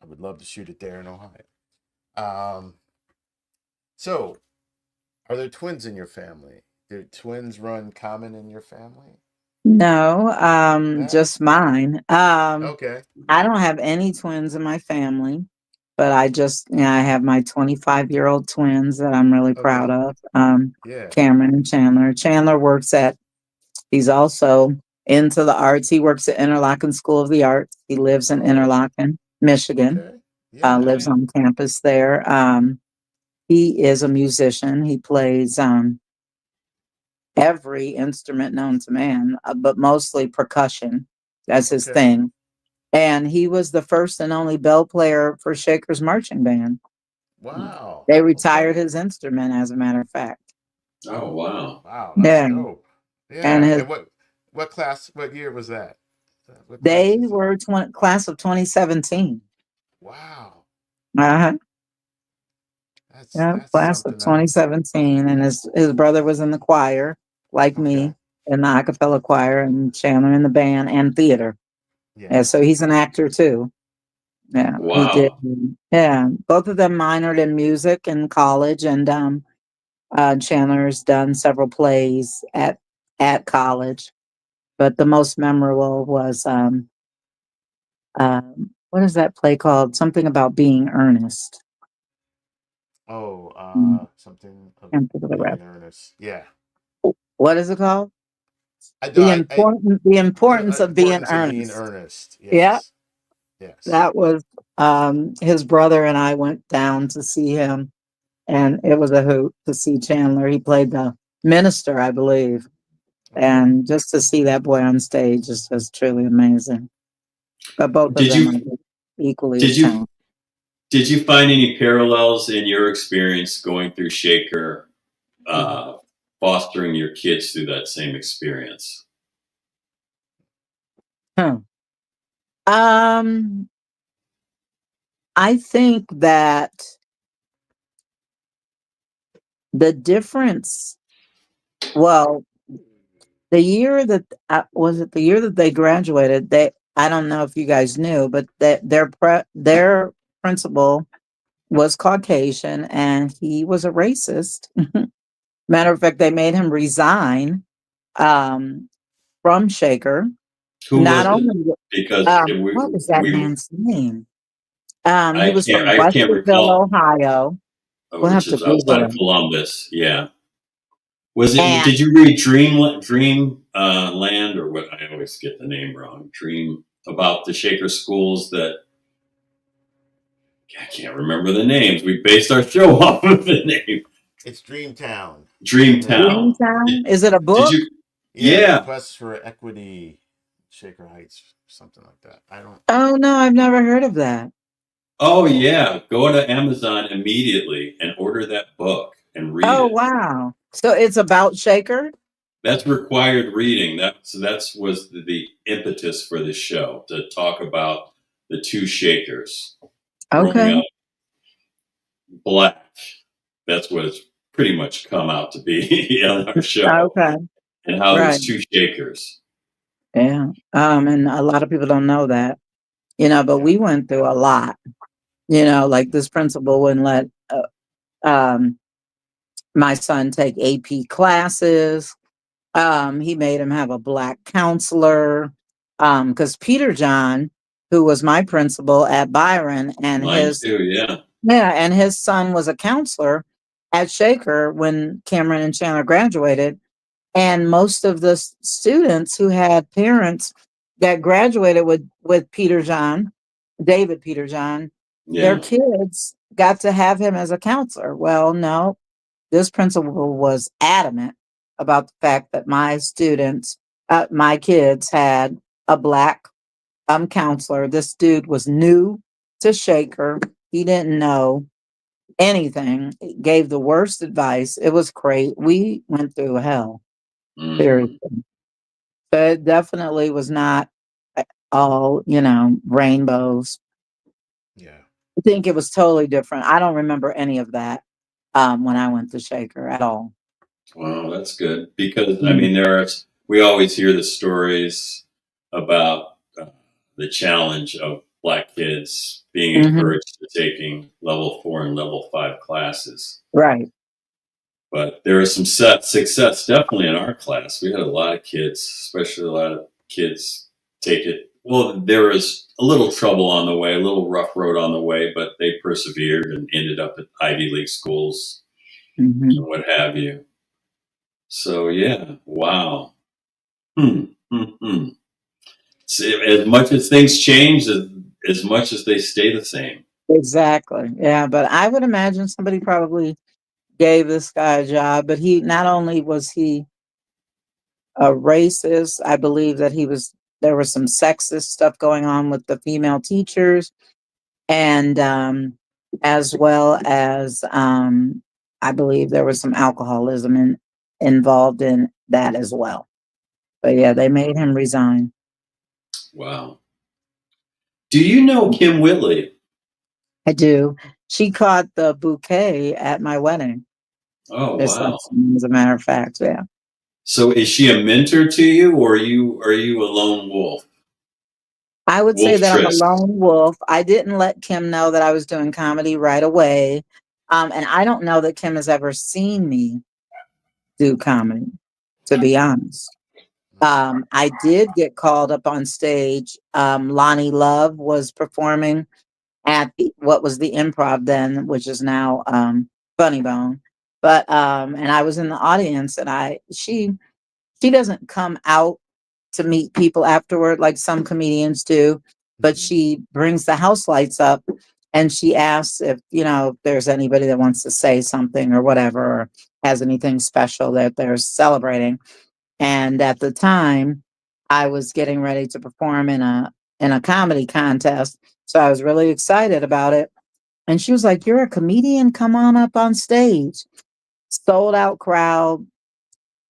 I would love to shoot it there in Ohio. Um, so are there twins in your family? Do twins run common in your family? No, No. just mine. Okay. I don't have any twins in my family, but I have my 25-year-old twins that I'm really proud Okay. of. Yeah. Cameron and Chandler. He's also into the arts. He works at Interlochen School of the Arts. He lives in Oh. Interlochen, Michigan. Okay. Yeah. Lives on campus there. He is a musician. He plays every instrument known to man, but mostly percussion. That's his Okay. thing. And he was the first and only bell player for Shaker's marching band. Wow. They retired Okay. his instrument, as a matter of fact. Oh wow! Wow. That's Yeah. dope. And Yeah. his And what class? What year was that? What class they is it? were class of 2017. Wow. Uh-huh. Yeah, That's class of something else. 2017. And his brother was in the choir, like Okay. me, in the a cappella choir, and Chandler in the band and theater. Yeah. Yeah, so he's an actor too. Yeah, he did. Wow! Yeah, both of them minored in music in college, and Chandler's done several plays at college. But the most memorable was what is that play called? Something about being earnest. Oh, Mm, something of can't think of the being rest. in earnest. Yeah. What is it called? I know. The I importance of being importance of being earnest. earnest. Yeah, Yes. Yes. that was his brother and I went down to see him, and it was a hoot to see Chandler. He played the minister, I believe, Okay. and just to see that boy on stage is just truly amazing. But both of Did them you are equally did as you talented. did you find any parallels in your experience going through Shaker, uh, fostering your kids through that same experience? Huh. Um, I think that the difference, well, the year that was it the year that they graduated, they I don't know if you guys knew, but that their principal was Caucasian and he was a racist. Matter of fact, they made him resign um, from Shaker. Who Not was it? only Because what was that we man's name? He I was can't from I can't Westerville, recall, Ohio. We'll have which to is outside Google of him. Columbus. Yeah. Was it? And Did you read Dream Land, or what? I always get the name wrong. Dream, about the Shaker schools that I can't remember the names. We based our show off of the name. It's Dreamtown. Dreamtown. Did, Dreamtown, is it a did book? you? Yeah, the Yeah. quest for equity, Shaker Heights, something like that. I don't. Oh no, I've never heard of that. Oh yeah. Go to Amazon immediately and order that book and read Oh it. wow. So it's about Shaker? That's required reading. That's was the impetus for this show, to talk about the two Shakers growing Okay. up black. That's what it's pretty much come out to be on our show, Okay. and how Right. there's two Shakers. Yeah. And a lot of people don't know that, but Yeah. we went through a lot, like this principal wouldn't let um, my son take AP classes. He made him have a black counselor. Because Peter John, who was my principal at Byron, and Mine too. Yeah. his son was a counselor at Shaker when Cameron and Chandler graduated. And most of the students who had parents that graduated with Peter John, David Peter John, their Yeah. kids got to have him as a counselor. Well, no, this principal was adamant about the fact that my kids had a black counselor. This dude was new to Shaker. He didn't know anything. He gave the worst advice. It was crazy. We went through hell. Mm. Seriously. So it definitely was not all, rainbows. Yeah. I think it was totally different. I don't remember any of that when I went to Shaker at all. Wow, that's good, because I Mm. mean we always hear the stories about the challenge of black kids being Hmm. encouraged to taking level 4 and level 5 classes. Right. But there is some success definitely in our class. We had a lot of kids, especially a lot of kids, take it. Well, there was a little trouble on the way, a little rough road on the way, but they persevered and ended up at Ivy League schools Hmm. and what have you. So yeah, wow. Hmm. Hmm. Hmm. So, as much as things change, as much as they stay the same. Exactly. Yeah. But I would imagine somebody probably gave this guy a job, but he not only was he a racist, I believe that there was some sexist stuff going on with the female teachers, and as well as I believe there was some alcoholism involved in that as well. But yeah, they made him resign. Wow. Do you know Kim Whitley? I do. She caught the bouquet at my wedding. Oh As wow. as a matter of fact, yeah. So is she a mentor to you, or are you a lone wolf? I would say Wolf that I'm a Trisk. lone wolf. I didn't let Kim know that I was doing comedy right away. And I don't know that Kim has ever seen me do comedy, to be honest. I did get called up on stage. Lonnie Love was performing at what was the Improv then, which is now Funny Bone. But and I was in the audience, and she doesn't come out to meet people afterward like some comedians do, but Mhm. she brings the house lights up and she asks if, if there's anybody that wants to say something or whatever, or has anything special that they're celebrating. And at the time, I was getting ready to perform in a comedy contest, so I was really excited about it. And she was like, "You're a comedian? Come on up on stage." Sold out crowd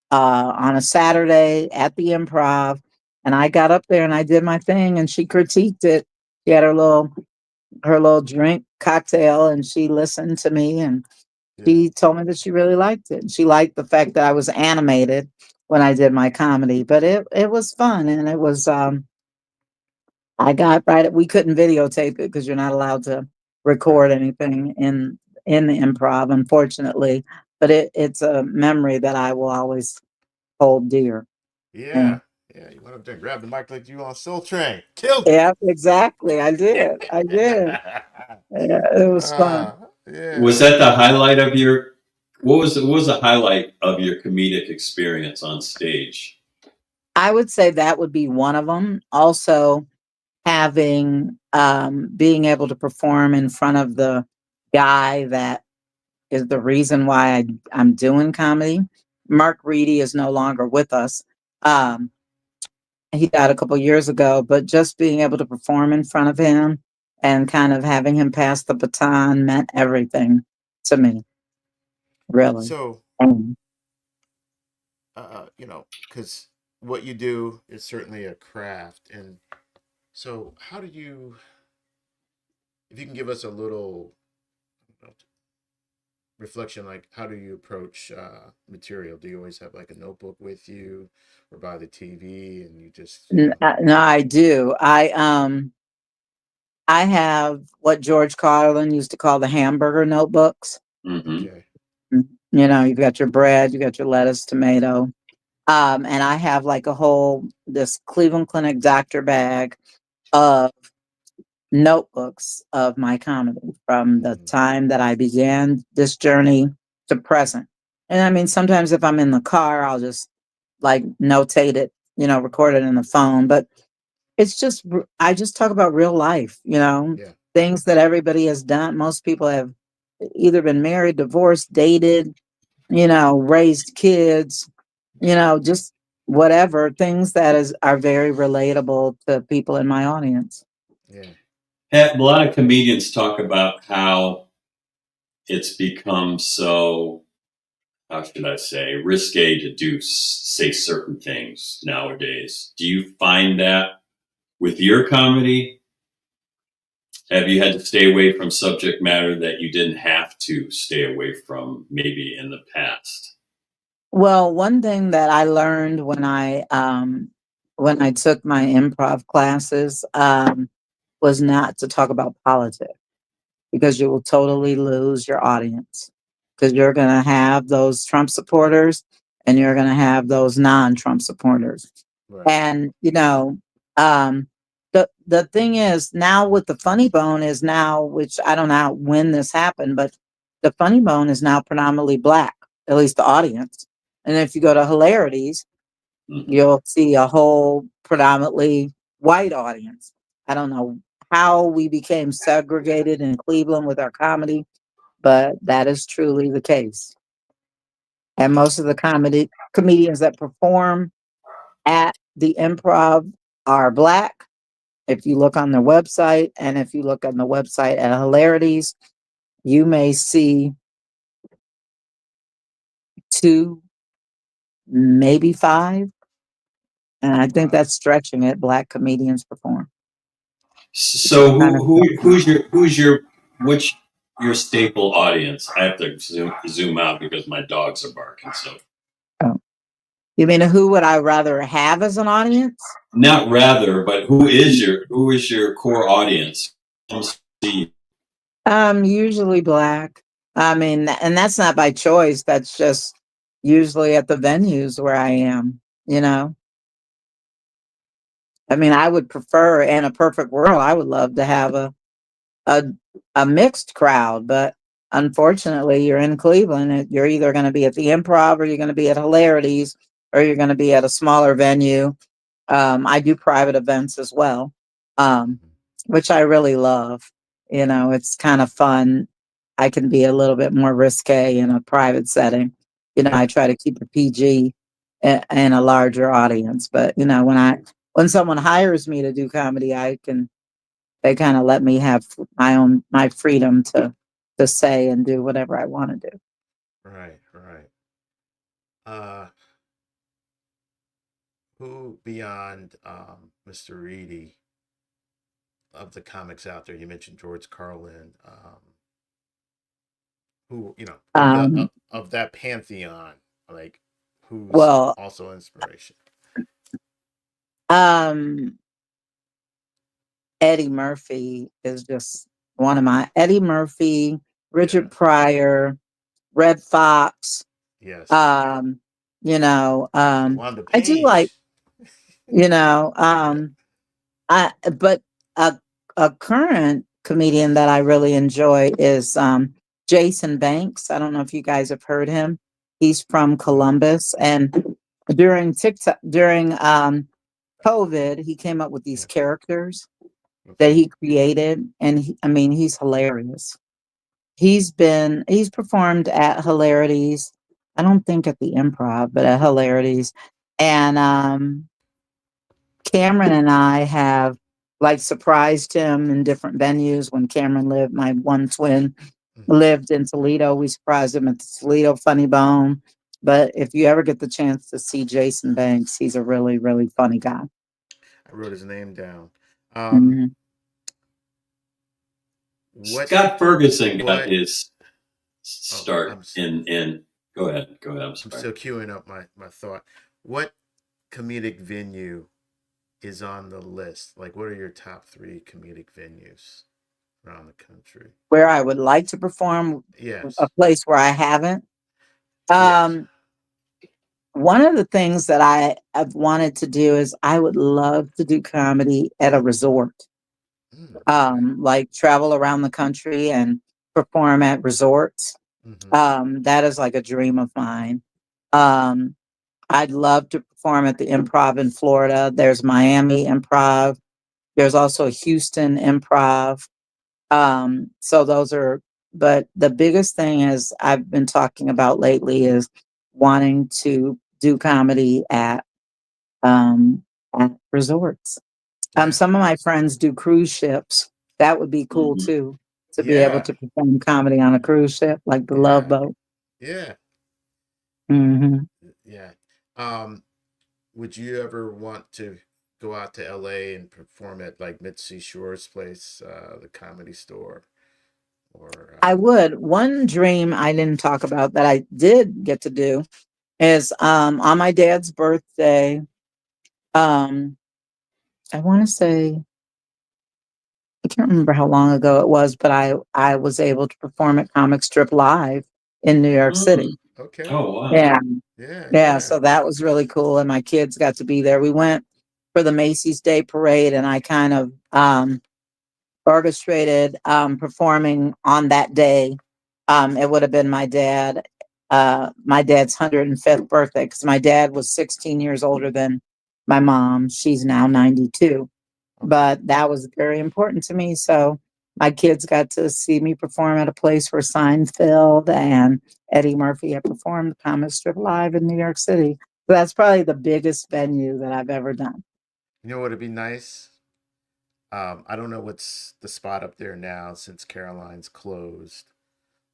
on a Saturday at the Improv, and I got up there and I did my thing, and she critiqued it. She had her little drink cocktail, and she listened to me, and Yeah. she told me that she really liked it. She liked the fact that I was animated when I did my comedy, but it was fun, and it was I got right. We couldn't videotape it because you're not allowed to Right. record anything in the Improv, unfortunately. But it's a memory that I will always hold dear. Yeah, Yeah. Yeah. You went up there and grabbed the mic like you on Soul Train. Killed it. yeah, exactly. I did. I did. Yeah, it was fun. Yeah. Was that the highlight of your? What was the highlight of your comedic experience on stage? I would say that would be one of them. Also, having being able to perform in front of the guy that is the reason why I'm doing comedy. Mark Reedy is no longer with us. Um, he died a couple years ago, but just being able to perform in front of him and kind of having him pass the baton meant everything to me, really. So, Um, because what you do is certainly a craft. And so, how do you, if you can give us a little reflection, like how do you approach material? Do you always have like a notebook with you or by the TV and you just, no, I do. I have what George Carlin used to call the hamburger notebooks. Hmm. okay. You've got your bread, you got your lettuce, tomato. And I have like this Cleveland Clinic doctor bag of notebooks of my comedy from the Mm, time that I began this journey to present. And I mean, sometimes if I'm in the car, I'll just like notate it, record it in the phone. But it's just, I just talk about real life, yeah. things that everybody has done. Most people have either been married, divorced, dated, raised kids, just whatever things that are very relatable to people in my audience. Yeah. A lot of comedians talk about how it's become so, how should I say, risque to say certain things nowadays. Do you find that with your comedy? Have you had to stay away from subject matter that you didn't have to stay away from maybe in the past? Well, one thing that I learned when I took my improv classes was not to talk about politics, because you will totally lose your audience, because you're going to have those Trump supporters and you're going to have those non-Trump supporters. Right. And um, the thing is now with the funny bone is now, which I don't know when this happened, but the funny bone is now predominantly black, at least the audience. And if you go to Hilarities, Mhm. you'll see a whole predominantly white audience. I don't know how we became segregated in Cleveland with our comedy, but that is truly the case. And most of the comedians that perform at the Improv are black. If you look on their website, and if you look on the website at Hilarities, you may see two, maybe five. And I think Wow. that's stretching it. Black comedians perform, which is So kind of shocking. what's your staple audience? I have to zoom out because my dogs are barking. So Oh. You mean who would I rather have as an audience? not rather, but who is your core audience? Comes to see. Usually black. I mean, and that's not by choice. That's just usually at the venues where I am, you know. I mean, I would prefer in a perfect world, I would love to have a a mixed crowd, but unfortunately, you're in Cleveland. You're either going to be at the Improv, or you're going to be at Hilarities, or you're going to be at a smaller venue. I do private events as well, um, which I really love. It's kind of fun. I can be a little bit more risque in a private setting. I Yeah. try to keep it PG and a larger audience. But when someone hires me to do comedy, they kind of let me have my freedom to say and do whatever I want to do. Right. Right. Uh, who beyond Mr. Reedy of the comics out there? You mentioned George Carlin. Who of the Um, of that pantheon, like who's well, also inspiration? um, Eddie Murphy is just one of my Eddie Murphy, Yeah. Richard Pryor, Red Fox. Yes. Um, you know, um, Wanda I do like, Page. you know, but a a current comedian that I really enjoy is Jason Banks. I don't know if you guys have heard him. He's from Columbus, and during COVID, he came up with these Yeah. characters that Okay. he created, and I mean, he's hilarious. He's performed at Hilarities. I don't think at the Improv, but at Hilarities. And Cameron and I have like surprised him in different venues. When Cameron lived, my one twin Hmm. lived in Toledo, we surprised him at the Toledo Funny Bone. But if you ever get the chance to see Jason Banks, he's a really, really funny guy. I wrote his name down. Um, Mhm. what Scott Ferguson got what? his Oh, start in. Go ahead. Go ahead. I'm I'm sorry. still queuing up my thought. What comedic venue is on the list? Like, what are your top three comedic venues around the country? Where I would like to perform, a Yes. place where I haven't. Yes. Um, One of the things that I have wanted to do is I would love to do comedy at a resort. Okay. Like travel around the country and perform at resorts. Mm-hmm. That is like a dream of mine. Um, I'd love to perform at the Improv in Florida. There's Miami Improv. There's also Houston Improv. So those are, but the biggest thing is I've been talking about lately is wanting to do comedy at resorts. Yeah. Some of my friends do cruise ships. That would be cool Mhm. too, to be able Yeah. to perform comedy on a cruise ship, like the Love Yeah. Boat. Yeah. Hmm. Yeah. Um, would you ever want to go out to LA and perform at like Mitzi Shore's place, the Comedy Store, or I would. One dream I didn't talk about that I did get to do is on my dad's birthday. Um, I want to say I can't remember how long ago it was, but I was able to perform at Comic Strip Live in New York Mm. City. okay. Oh wow. Yeah, Yeah. yeah. Yeah. So that was really cool, and my kids got to be there. We went for the Macy's Day Parade, and I kind of orchestrated performing on that day. It would have been my dad's 105th birthday, because my dad was 16 years older than my mom. She's now 92, Okay. but that was very important to me. So my kids got to see me perform at a place where Seinfeld and Eddie Murphy had performed the Comic Strip Live in New York City. So that's probably the biggest venue that I've ever done. You know what would be nice? I don't know what's the spot up there now since Caroline's closed,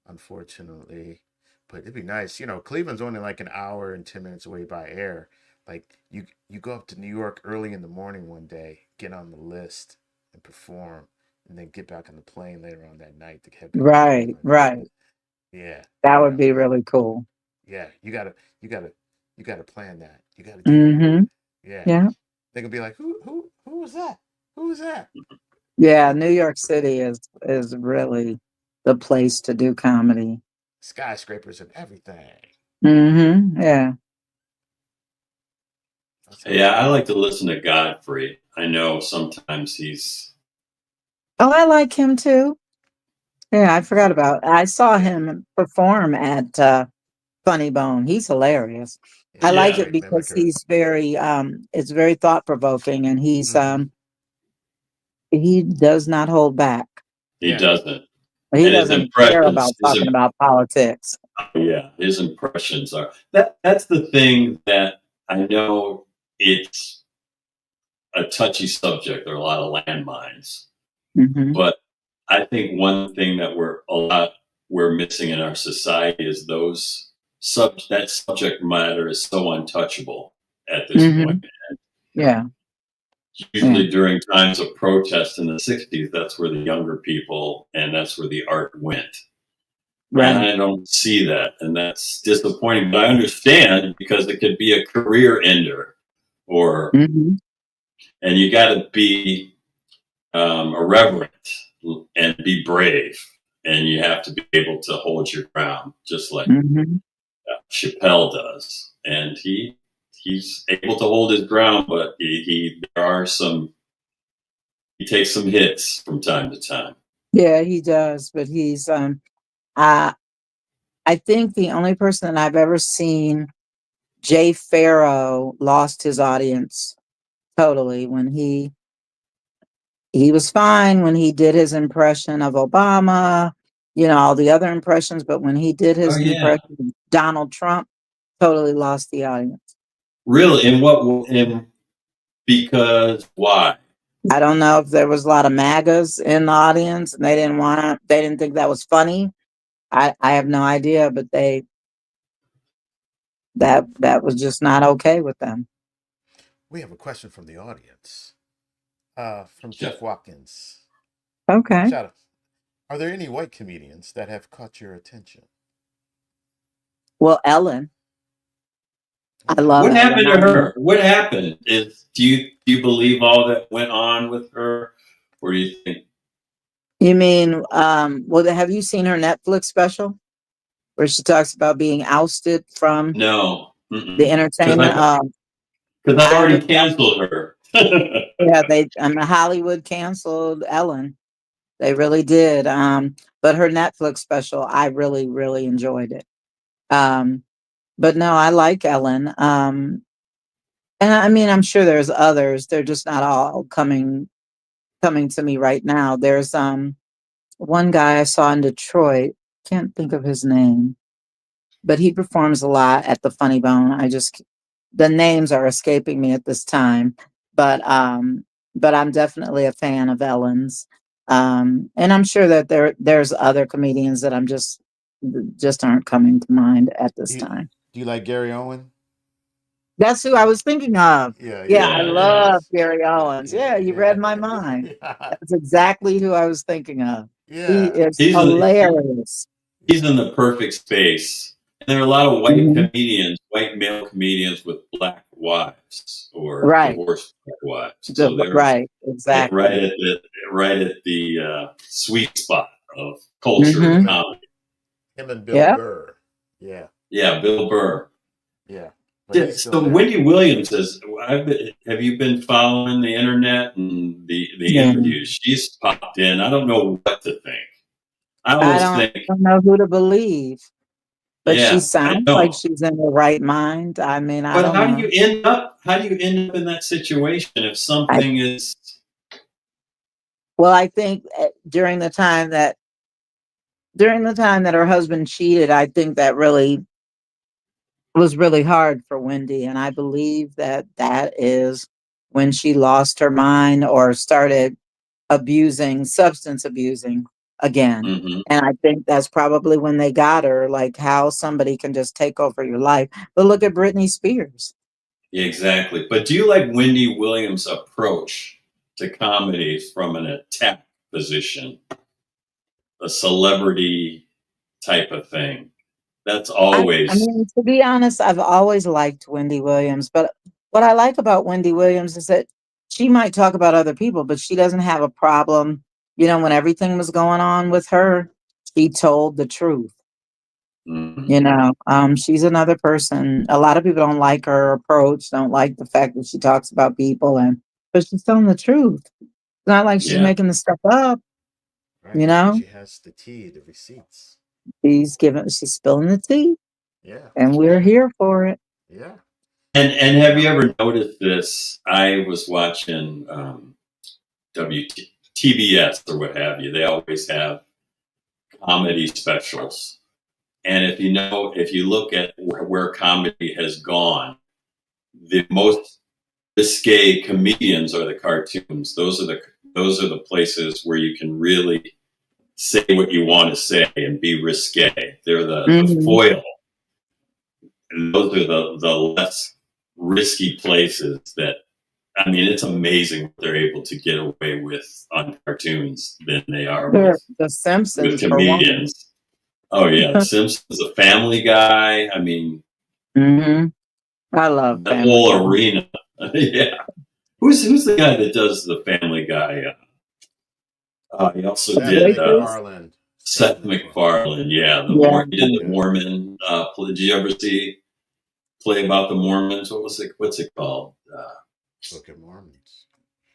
unfortunately. But it'd be nice. Cleveland's only like an hour and 10 minutes away by air. Like you go up to New York early in the morning one day, get on the list and perform, and then get back on the plane later on that night to head back to Right, Cleveland. right. Yeah, That would be really cool. yeah. You gotta plan that. You gotta do that. Hmm. Yeah. Yeah. They're gonna be like, who was that? Who was that? Yeah, New York City is really the place to do comedy. Skyscrapers and everything. Yeah. That sounds Yeah, I good. like to listen to Godfrey. I know sometimes he's Oh, I like him too. Yeah, I forgot about. I saw him perform at Funny Bone. He's hilarious. I He's a like Yeah, it great because mimicker. he's very it's very thought provoking, and Hmm. he does not hold back. he Yeah. doesn't. He And his doesn't care impressions, about talking about politics. yeah, his impressions are that's the thing that I know it's a touchy subject. There are a lot of landmines, Hmm. but I think one thing that we're missing in our society is that subject matter is so untouchable at this point. Hmm. Yeah, yeah, Usually during times of protest in the 60s, that's where the younger people and that's where the art went. And right. I don't see that. And that's disappointing. But I understand because it could be a career ender or, Hmm. and you got to be irreverent and be brave. And you have to be able to hold your ground, just like Hmm. Chappelle does. And he's able to hold his ground, but he takes some hits from time to time. Yeah, he does. But he's I I think the only person that I've ever seen, Jay Farrow, lost his audience totally when he was fine when he did his impression of Obama, all the other impressions, but when he did Oh his yeah, impression of Donald Trump, totally lost the audience. really? In what? In because why? I don't know if there was a lot of MAGAs in the audience and they didn't think that was funny. I have no idea, but that was just not okay with them. We have a question from the audience. From Sure. Jeff Watkins. Okay. Shout out. Are there any white comedians that have caught your attention? Well, Ellen, I Okay. love What Ellen. happened to her? What happened? Do you believe all that went on with her, or do you think You mean, well, have you seen her Netflix special where she talks about being ousted from no? the Because entertainment? I've I already would, canceled her. yeah, Hollywood canceled Ellen. They really did. But her Netflix special, I really, really enjoyed it. Um, but no, I like Ellen. And I mean, I'm sure there's others. They're just not all coming to me right now. There's one guy I saw in Detroit. Can't think of his name, but he performs a lot at the Funny Bone. The names are escaping me at this time, but I'm definitely a fan of Ellen's. And I'm sure that there's other comedians that just aren't coming to mind at Do this you, time. do you like Gary Owen? That's who I was thinking of. Yeah, Yeah, yeah, I Yeah, yeah, yeah. love yes. Gary Yeah, Owens. yeah, Yeah, you read my yeah. mind. Yeah. That's exactly who I was thinking of. He Yeah. is He's in, hilarious. he's in the perfect space. And there are a lot of Mhm. white male comedians with black wives or Right. divorced black wives. So they're Right. like Exactly. right at the sweet spot of culture and Hmm. comedy. Him and Bill Yeah. Burr. Yeah, Yeah, Bill Burr. yeah. But Yeah, he's still so there. Wendy Williams has. Have you been following the internet and the Yeah. interviews? She's popped in. I don't know what to think. I I almost don't, think, don't know who to believe, but she yeah, I sounds like don't. she's in her right mind. I mean, I But don't know. How do you end up in that situation if I something is? Well, I think during the time that her husband cheated, I think that really was really hard for Wendy, and I believe that is when she lost her mind or started substance abusing again. Mhm. And I think that's probably when they got her, like how somebody can just take over your life. But look at Britney Spears. Exactly. But do you like Wendy Williams' approach to comedy from an attack position, a celebrity type of thing? That's I always. mean, to be honest, I've always liked Wendy Williams, but what I like about Wendy Williams is that she might talk about other people, but she doesn't have a problem. When everything was going on with her, she told the truth. Mhm. She's another person. A lot of people don't like her approach, don't like the fact that she talks about people, but she's telling the truth. It's not like she's Yeah. making the stuff up. You Right. know, She has the tea, the receipts. she's spilling the tea, Yeah. and we're Yeah. here for it. Yeah. And have you ever noticed this? I was watching WTBS or what have you. They always have comedy specials. And if you look at where comedy has gone, the most risque comedians are the cartoons. Those are the places where you can really say what you want to say and be risque. They're the Hmm. foil, and those are the less risky places that. I mean, it's amazing what they're able to get away with on cartoons than they are The with Simpsons, for one. comedians. Oh yeah, The Simpsons, a Family Guy. I mean, Hmm. I love that Family Guy. whole arena. Yeah. Who's the guy that does the Family Guy? He also The Seth did Quakers. MacFarlane. Seth Seth MacFarlane. MacFarlane. Yeah, Yeah. he did the Yeah. Mormon. Did you ever see play about the Mormons? What was it? What's it called? Book of Mormons.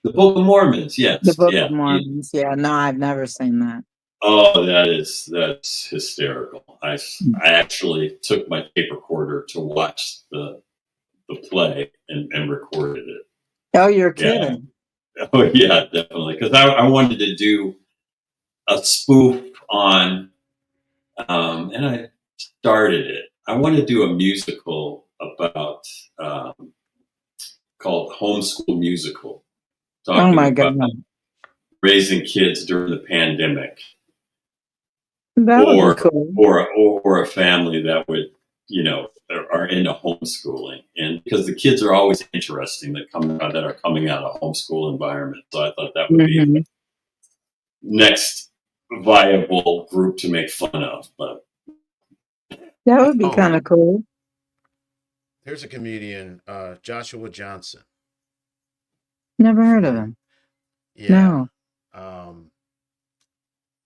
The Book of Mormons. The Yes, Book of yeah. Mormons. Yeah, no, I've never seen that. Oh, that's hysterical. I actually took my tape recorder to watch the play and recorded it. Oh, you're Yeah. kidding. Oh yeah, definitely. Because I wanted to do a spoof on, and I started it. I want to do a musical about called Homeschool Musical, Oh talking my about God. raising kids during the pandemic, That would be or cool. or a family that would are into homeschooling, and because the kids are always interesting that are coming out of homeschool environment, so I thought that would be Hmm. the next viable group to make fun of. But That would be Oh, kind of cool. there's a comedian, Joshua Johnson. Never You heard of mm, familiar? him. Yeah. No. Um,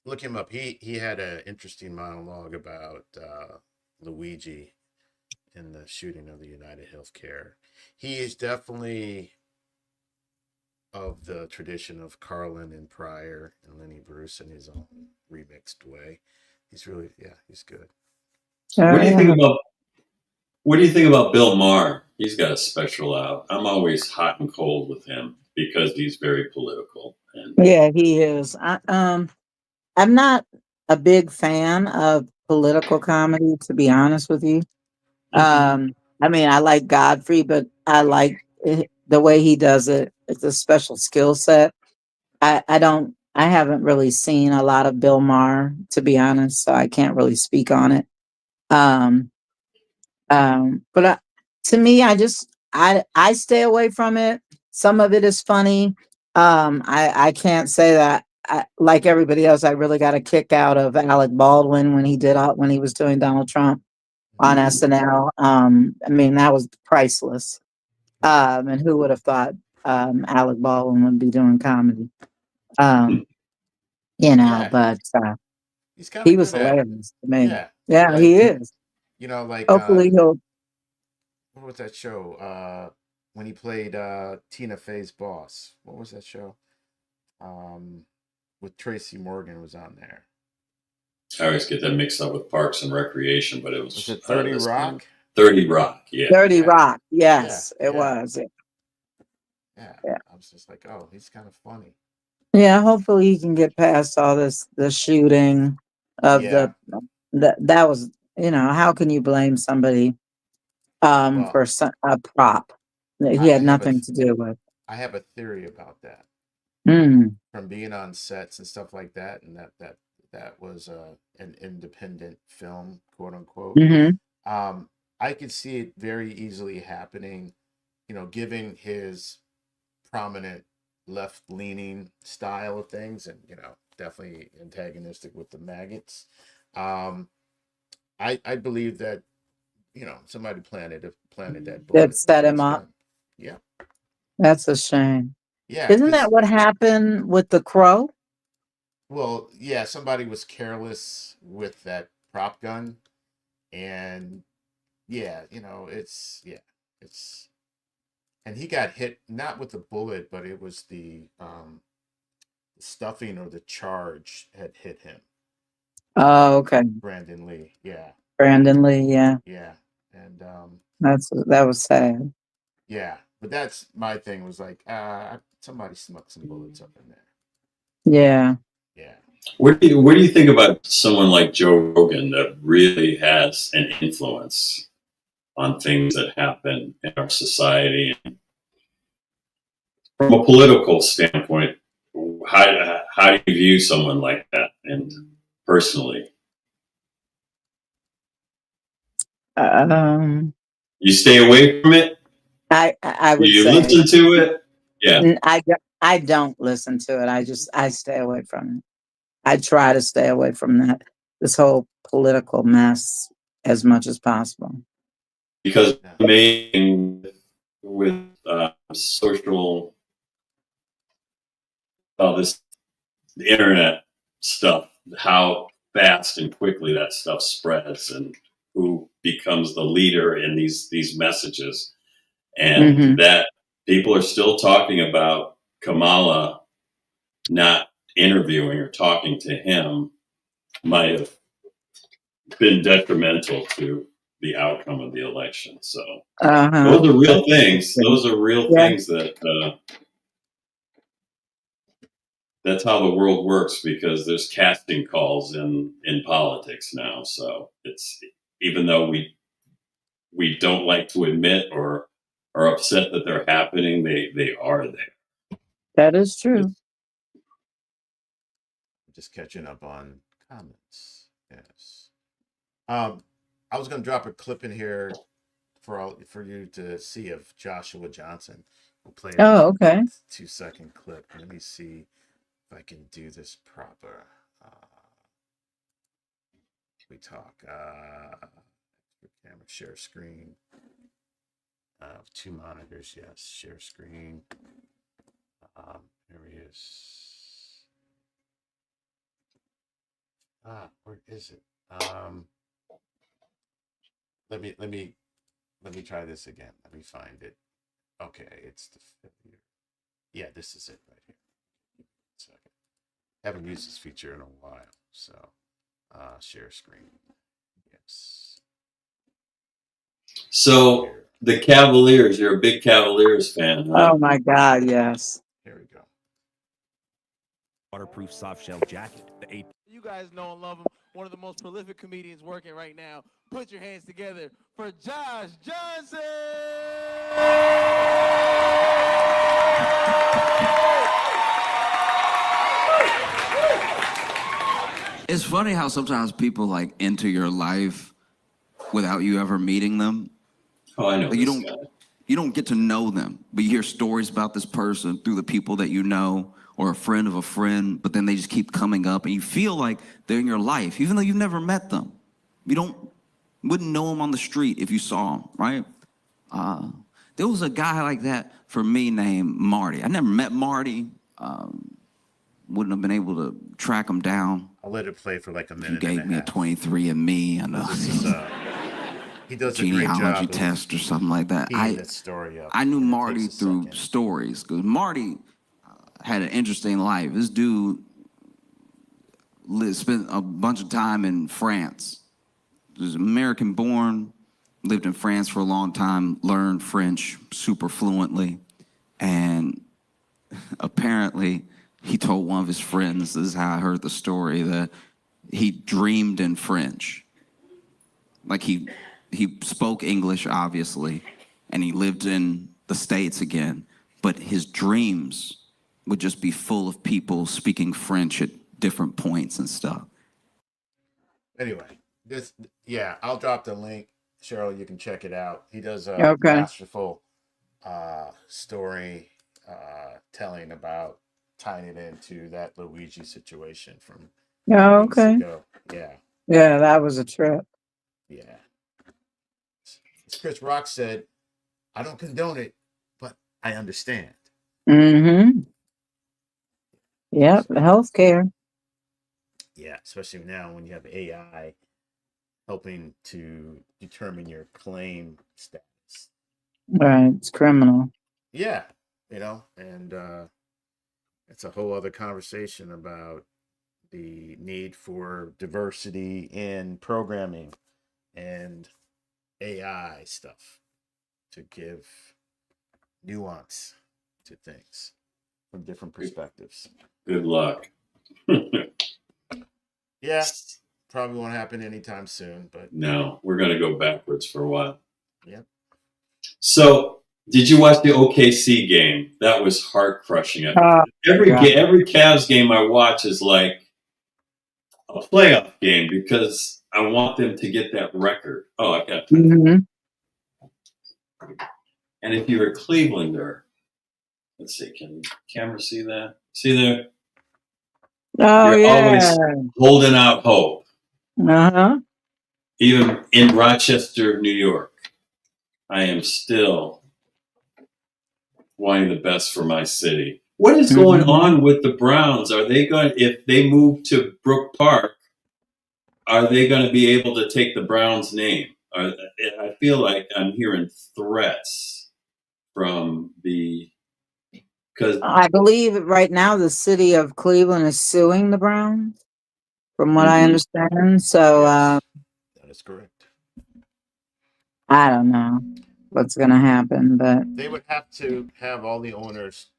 Look him up. He had an interesting monologue about Luigi in the shooting of the United Healthcare. He is definitely of the tradition of Carlin and Pryor and Lenny Bruce in his own remixed way. He's really, yeah, he's good. what do you think Uh, about what do you think about Bill Maher? He's got a special out. I'm always hot and cold with him because he's very political. And yeah, he is. I'm not a big fan of political comedy, to be honest with you. mhm. I mean, I like Godfrey, but I like the way he does it. It's a special skill set. I haven't really seen a lot of Bill Maher, to be honest, so I can't really speak on it. Um, but to me, I stay away from it. Some of it is funny. I can't say that like everybody else. I really got a kick out of Alec Baldwin when when he was doing Donald Trump on Mm, SNL. I mean, that was priceless. yeah, And who would have thought Alec Baldwin would be doing comedy? Um, yeah. but He's kind he of was good at it. hilarious to me. Yeah, Yeah, he like is. like Hopefully he'll. what was that show? When he played Tina Fey's boss. What was that show? Um, with Tracy Morgan was on there. I always get that mixed up with Parks and Recreation, but it Was was it 30 this movie, Rock? 30 Rock. Yeah. 30 Yeah, Rock. yeah, Yes, it yeah, was. yeah. Yeah. I was just like, oh, he's kind of funny. Yeah, hopefully he can get past all this the shooting of Yeah. that was, how can you blame somebody Well, for a prop that he I had have a nothing to do with. I have a theory about that Mm. from being on sets and stuff like that, and that was an independent film, quote unquote. Mhm. Um, I could see it very easily happening. Giving his prominent left leaning style of things, and definitely antagonistic with the maggots. Um, I believe that somebody planted that That bullet set into him his up. gun. Yeah, That's a shame. yeah, Isn't that because what happened with the crow? well, yeah, somebody was careless with that prop gun, and yeah, it's and he got hit not with the bullet, but it was stuffing or the charge had hit him. Oh, okay. Brandon Lee. Yeah. Brandon Lee, yeah. Yeah. And That was sad. yeah. But that's my thing was like, somebody snuck some bullets up in there. Yeah. Yeah. What do you think about someone like Joe Rogan that really has an influence on things that happen in our society? From a political standpoint, how do you view someone like that, and personally? Um, You stay away from it? I Do would you say listen to it? Yeah. I don't listen to it. I stay away from it. I try to stay away from this whole political mess as much as possible. Because amazing with social, all this the internet stuff, how fast and quickly that stuff spreads, and who becomes the leader in these messages, and Mhm. that people are still talking about Kamala not interviewing or talking to him might have been detrimental to the outcome of the election. So Uh-huh. those are real things. Those are real Yeah. things that's how the world works, because there's casting calls in politics now. So it's, even though we don't like to admit or are upset that they're happening, they are there. That is true. Just catching up on comments. Yes. I was gonna drop a clip in here for you to see of Joshua Johnson. We'll play Oh, okay. 2-second clip. Let me see if I can do this proper. We talk. Camera share screen. 2 monitors. Yes, share screen. Here he is. Where is it? Let me try this again. Let me find it. Okay, it's the fifth. Yeah, this is it right here. Second. Haven't used this feature in a while, so share screen. Yes. So the Cavaliers, you're a big Cavaliers fan, huh? Oh my God, yes. Here we go. Waterproof soft shell jacket. The 8. You guys know and love him. One of the most prolific comedians working right now. Put your hands together for Josh Johnson! It's funny how sometimes people like enter your life without you ever meeting them. Oh, I know. Like, you don't get to know them, but you hear stories about this person through the people that you know or a friend of a friend, but then they just keep coming up and you feel like they're in your life, even though you've never met them. Wouldn't know them on the street if you saw them, right? There was a guy like that for me named Marty. I never met Marty. Wouldn't have been able to track him down. I'll let it play for like a minute. He gave me a 23andMe and he does a genealogy test or something like that. I knew Marty through stories, because Marty had an interesting life. This dude spent a bunch of time in France. He was American born, lived in France for a long time, learned French super fluently, and apparently he told one of his friends, this is how I heard the story, that he dreamed in French. Like he spoke English, obviously, and he lived in the States again, but his dreams would just be full of people speaking French at different points and stuff. Anyway, I'll drop the link. Cheryl, you can check it out. He does a masterful story telling about tying it into that Luigi situation from weeks ago. Yeah, that was a trip. Yeah. As Chris Rock said, I don't condone it, but I understand. Mm-hmm. Yep, healthcare. Yeah, especially now when you have AI helping to determine your claim status. Right, it's criminal. Yeah, and it's a whole other conversation about the need for diversity in programming and AI stuff to give nuance to things from different perspectives. Good luck. Yeah, probably won't happen anytime soon, but No, we're going to go backwards for a while. yep. So, did you watch the OKC game? That was heart crushing. Oh, God. Every Cavs game I watch is like a playoff game because I want them to get that record. Oh, I got time. Mhm. And if you're a Clevelander, let's see, can the camera see that? See there? Oh, You're always yeah. holding out hope, Uh-huh. even in Rochester, New York. I am still wanting the best for my city. What is going Mhm. on with the Browns? Are they going, if they move to Brook Park, are they going to be able to take the Browns name? I feel like I'm hearing threats from because I believe right now the city of Cleveland is suing the Browns, from what I understand. So Yes, that is correct. I don't know what's going to happen, but They would have to have all the owners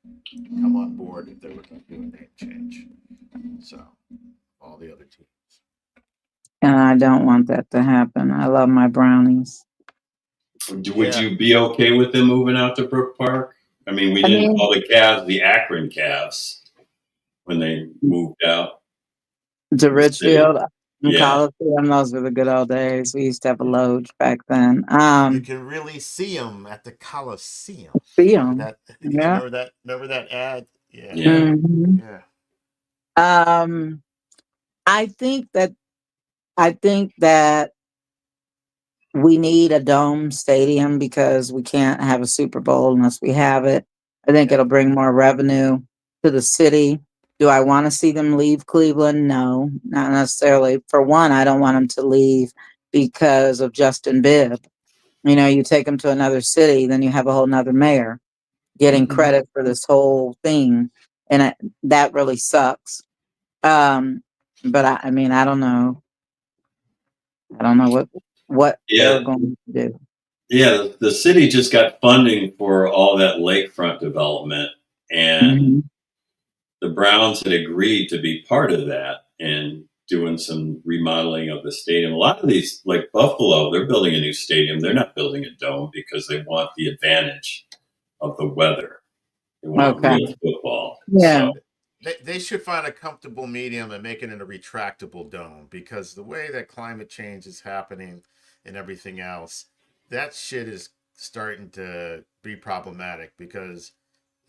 come on board if they were going to do a name change. So, all the other teams. and I don't want that to happen. I love my brownies. would Yeah. you be okay with them moving out to Brook Park? I mean, we I didn't mean, call the Cavs the Akron Cavs when they moved out to of the city. Richfield and Yeah, Coliseum, those were the good old days. We used to have a Loge back then. You can really see them at the Coliseum. See Remember 'em. that? Yeah. Remember that? Remember that ad? Yeah. yeah. Mhm. Yeah. Um, I think that I think that we need a dome stadium because we can't have a Super Bowl unless we have it. I think Yeah. it'll bring more revenue to the city. Do I want to see them leave Cleveland? No, not necessarily. For one, I don't want them to leave because of Justin Bibb. You know, you take them to another city, then you have a whole nother mayor getting Mhm. credit for this whole thing. And that really sucks. But I mean, I don't know. I don't know what they're Yeah, going to do. yeah. The city just got funding for all that lakefront development, and Mhm. the Browns had agreed to be part of that and doing some remodeling of the stadium. A lot of these, like Buffalo, they're building a new stadium. They're not building a dome because they want the advantage of the weather. They want Okay. real football. Yeah. So, They should find a comfortable medium and make it in a retractable dome because the way that climate change is happening and everything else, that shit is starting to be problematic because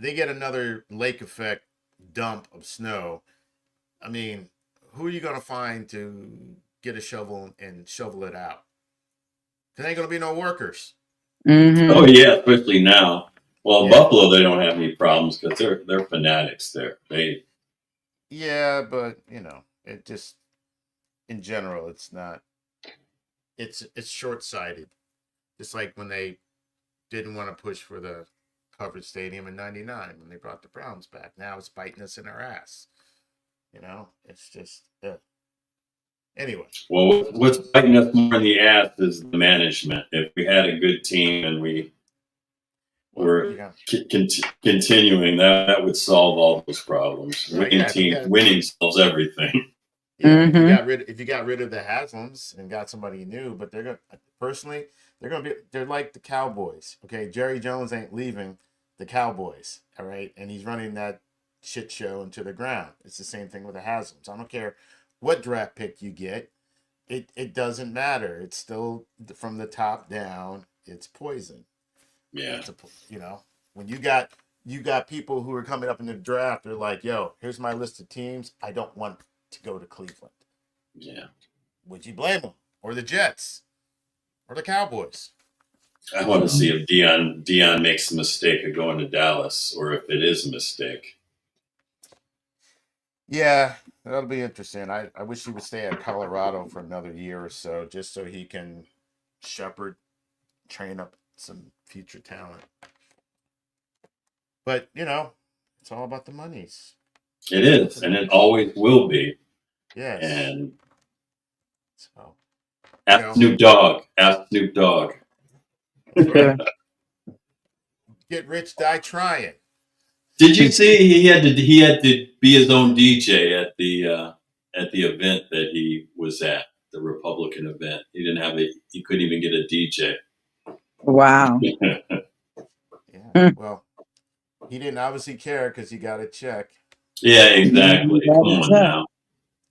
they get another lake effect dump of snow. I mean, who are you going to find to get a shovel and shovel it out? There ain't going to be no workers. oh Mhm. yeah, especially now. Well, Yeah. Buffalo, they don't have any problems because they're fanatics there. Yeah, but, it just, in general, it's not, it's short-sighted. Just like when they didn't want to push for the covered stadium in '99 when they brought the Browns back. Now it's biting us in our ass. It's just anyway. Well, what's biting us more in the ass is the management. If we had a good team and we Well, were continuing, that would solve all those problems. right, Winning yeah. If you teams, got winning solves everything. yeah, Mhm. if you got rid of the Haslams and got somebody new, but they're like the Cowboys. Okay, Jerry Jones ain't leaving the Cowboys. All right, and he's running that shit show into the ground. It's the same thing with the Haslams. I don't care what draft pick you get. It doesn't matter. It's still from the top down. It's poison. Yeah, It's a when you got people who are coming up in the draft. They're like, yo, here's my list of teams. I don't want to go to Cleveland. yeah. Would you blame them or the Jets or the Cowboys? I want to So see if Dion makes the mistake of going to Dallas, or if it is a mistake. yeah, that'll be interesting. I wish he would stay at Colorado for another year or so, just so he can shepherd, train up some future talent. But it's all about the monies. It is, and it always will be. Yes. And So, ask Snoop Dogg. Ask Snoop Dogg. Sure. get rich, die trying. Did you see he had to be his own DJ at the event that he was at, the Republican event. He didn't have he couldn't even get a DJ. Wow. Yeah. Hmm. Well, he didn't obviously care because he got a check. Yeah, exactly. Come on now.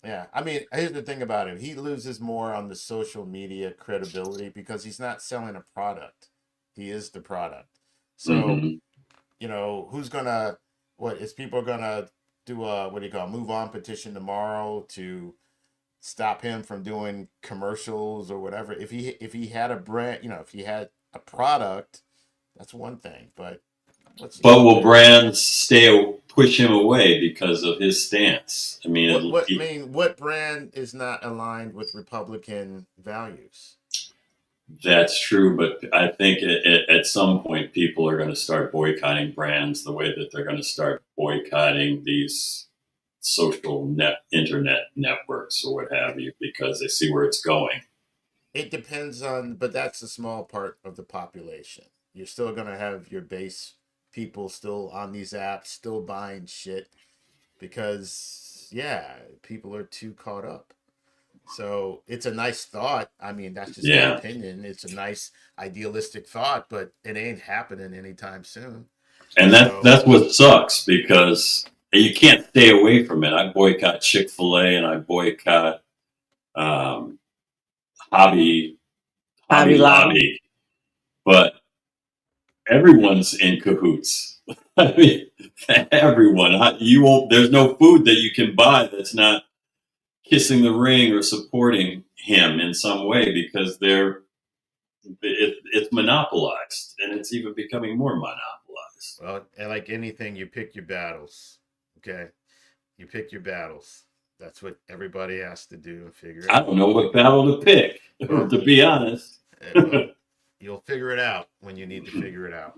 Yeah, I mean, here's the thing about him. He loses more on the social media credibility because he's not selling a product. He is the product. So, Mhm. you know, who's gonna is people gonna do a what do you call move on petition tomorrow to stop him from doing commercials or whatever? If he had a brand, you know, if he had a product, that's one thing. But But will brands push him away because of his stance? I mean, what brand is not aligned with Republican values? that's true, but I think at some point people are going to start boycotting brands the way that they're going to start boycotting these internet networks or what have you, because they see where it's going. It depends on, but that's a small part of the population. You're still going to have your base people still on these apps, still buying shit because, yeah, people are too caught up. So it's a nice thought. I mean, that's just my opinion. It's a nice idealistic thought, but it ain't happening anytime soon. And that's what sucks, because you can't stay away from it. I boycott Chick-fil-A and I boycott Hobby Lobby, but everyone's in cahoots. I mean, everyone. You won't. There's no food that you can buy that's not kissing the ring or supporting him in some way, because it's monopolized, and it's even becoming more monopolized. Well, and like anything, you pick your battles. Okay, you pick your battles. That's what everybody has to do and figure out. I don't know what battle to pick, to be honest. Well, you'll figure it out when you need to figure it out.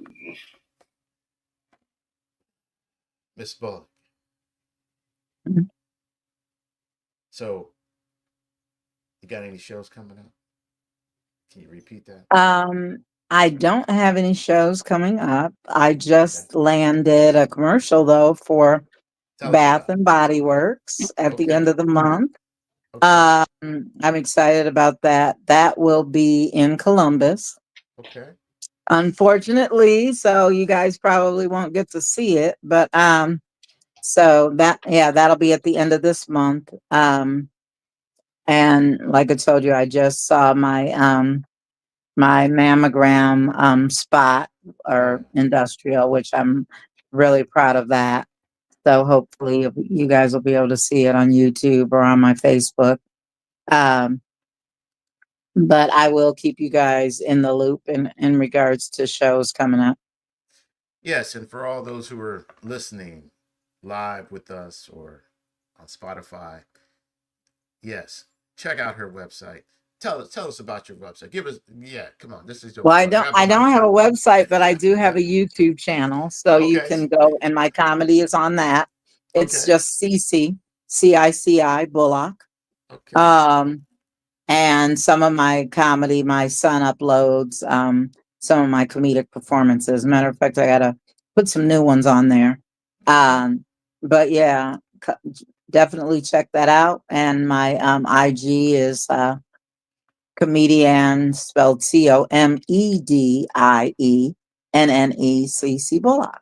Miss Bullock. So, you got any shows coming up? Can you repeat that? I don't have any shows coming up. I just landed a commercial though for Bath and Body Works at the end of the month. I'm excited about that. That will be in Columbus. Okay. Unfortunately, so you guys probably won't get to see it, but so that'll be at the end of this month. And like I told you, I just saw my my mammogram spot or industrial, which I'm really proud of that. So hopefully you guys will be able to see it on YouTube or on my Facebook. But I will keep you guys in the loop in regards to shows coming up. Yes, and for all those who are listening live with us or on Spotify, yes, check out her website. Tell us about your website. Give us, come on. This is your. Well, I don't have a website, but I do have a YouTube channel, so you can go, and my comedy is on that. It's just CICI Bullock. And some of my comedy, my son uploads some of my comedic performances. Matter of fact, I gotta put some new ones on there. But yeah, definitely check that out. And my IG is comedian, spelled COMEDIENNECC Bullock.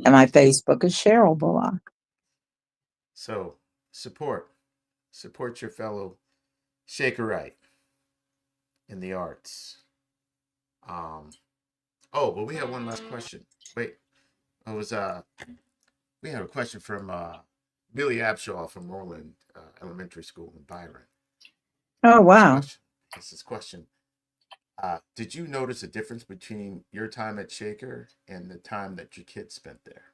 And my Facebook is Cheryl Bullock. So support your fellow Shakerite in the arts. But we have one last question. Wait, we have a question from Billy Abshaw from Moreland Elementary School in Byron. Oh wow! This is question. Did you notice a difference between your time at Shaker and the time that your kids spent there?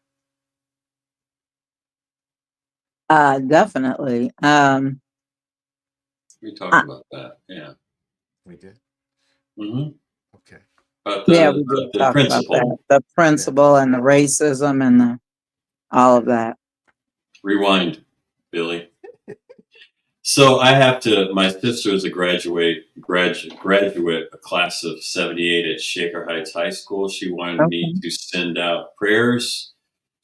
Definitely. We talked about that. Yeah, we did. Mm-hmm. Okay. But we did talk about that. The principle and the racism and all of that. Rewind, Billy. So I have to. My sister is a graduate, a class of '78 at Shaker Heights High School. She wanted me Okay. to send out prayers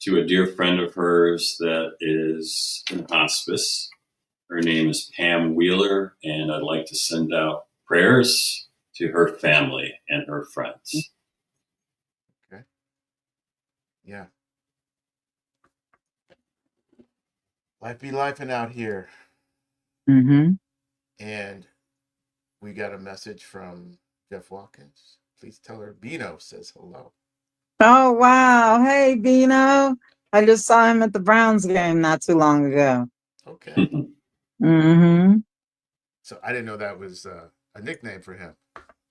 to a dear friend of hers that is in hospice. Her name is Pam Wheeler, and I'd like to send out prayers to her family and her friends. Okay. Yeah. Life be lifing out here. Mm-hmm. And we got a message from Jeff Watkins. Please tell her Bino says hello. Oh, wow. Hey, Bino. I just saw him at the Browns game not too long ago. Okay. Mm-hmm. So I didn't know that was a nickname for him.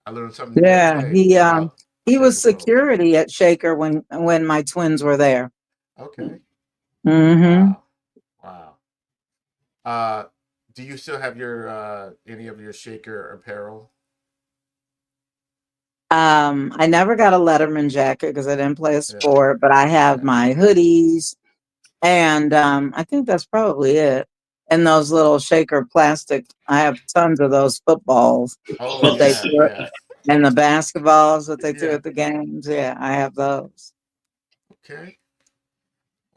I learned something new Yeah, every day about he was Shaker folk. security at Shaker when my twins were there. Okay. Mm-hmm. Wow. Wow. Do you still have your any of your Shaker apparel? I never got a Letterman jacket because I didn't play a Yeah. sport, but I have Yeah. my hoodies, and I think that's probably it. And those little Shaker plastic, I have tons of those footballs Oh that they yeah, threw, yeah. and the basketballs that they threw Yeah. at the games. Yeah, I have those. Okay.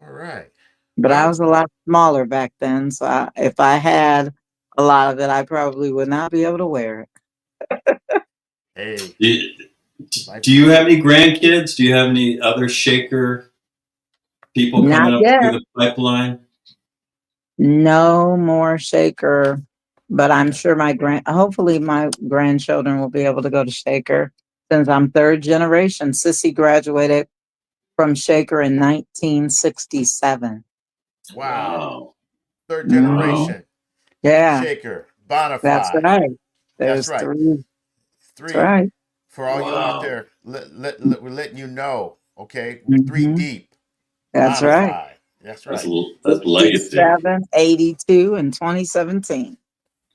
All right. But I Well, was a lot smaller back then, so if I had a lot of it, I probably would not be able to wear it. hey, life. Do you have any grandkids? Do you have any other Shaker people Not coming up through yet. the pipeline? No more Shaker, but I'm Okay. sure hopefully my grandchildren will be able to go to Shaker since I'm third generation. Sissy graduated from Shaker in 1967. Wow. Wow. Third Hmm. Wow. generation. Yeah, Shaker. that's Bonafide. right. That's There's right. three. That's Three. right. For all you out Wow. there, we're letting you know, okay? Three Hmm. deep. That's right. Bonafide. That's That's right. that's legacy. 67, 82, and 2017.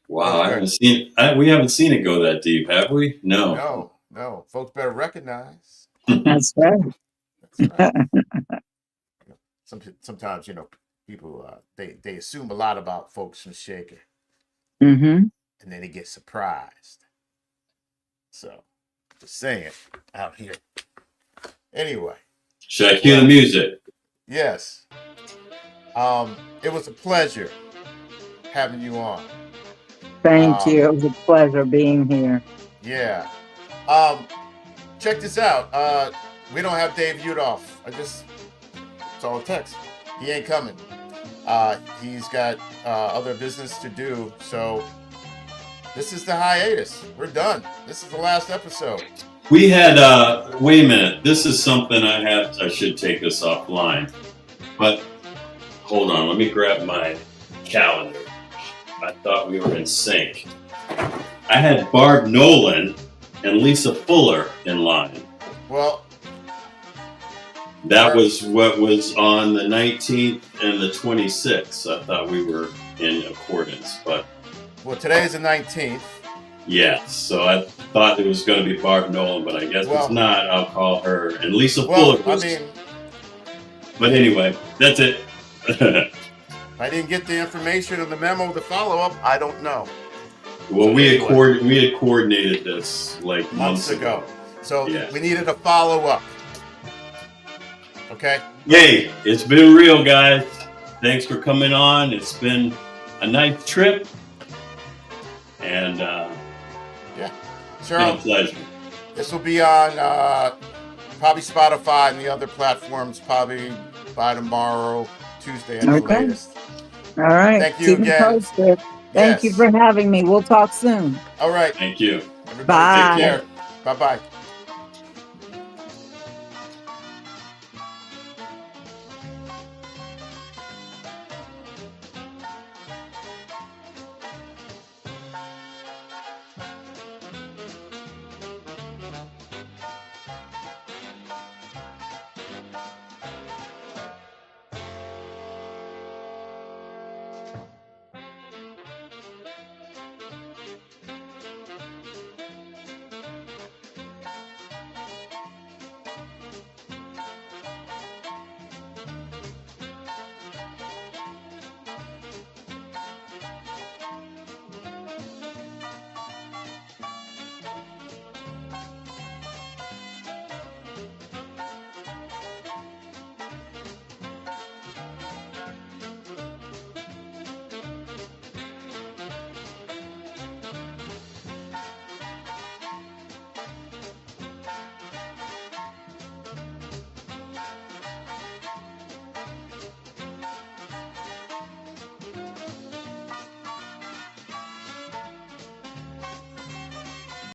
Wow. Folks I better, haven't seen. We haven't seen it go that deep, have we? No. no. Folks better recognize. That's right. That's right. Sometimes, people they assume a lot about folks from Shaker, Hmm. and then they get surprised. So, just saying out here. Anyway, Should I cue the well, music? yes. It was a pleasure having you on. Thank Um, you. It was a pleasure being here. yeah. Check this out. We don't have Dave Udoff. I just saw a text. He ain't coming. He's got other business to do. So this is the hiatus. We're done. This is the last episode. We had. Wait a minute. This is something I should take this offline. But hold on. Let me grab my calendar. I thought we were in sync. I had Barb Nolan and Lisa Fuller in line. Well, That was what was on the 19th and the 26th. I thought we were in accordance, but today is the 19th. yes. So I thought it was going to be Barb Nolan, but I guess it's not. I'll call her. And Lisa Fuller was. But anyway, that's it. I didn't get the information of the memo, the follow-up. I don't know. Well, we had coordinated this like months ago. So yes. We needed a follow-up. Okay. Hey, it's been real, guys. Thanks for coming on. It's been a nice trip, and Cheryl, it's been a pleasure. This will be on probably Spotify and the other platforms probably by tomorrow, Tuesday at the latest. All right. Thank you Keep me again. posted. Thank you for having me. We'll talk soon. All right. Thank you. Everybody Bye. take care. Bye-bye.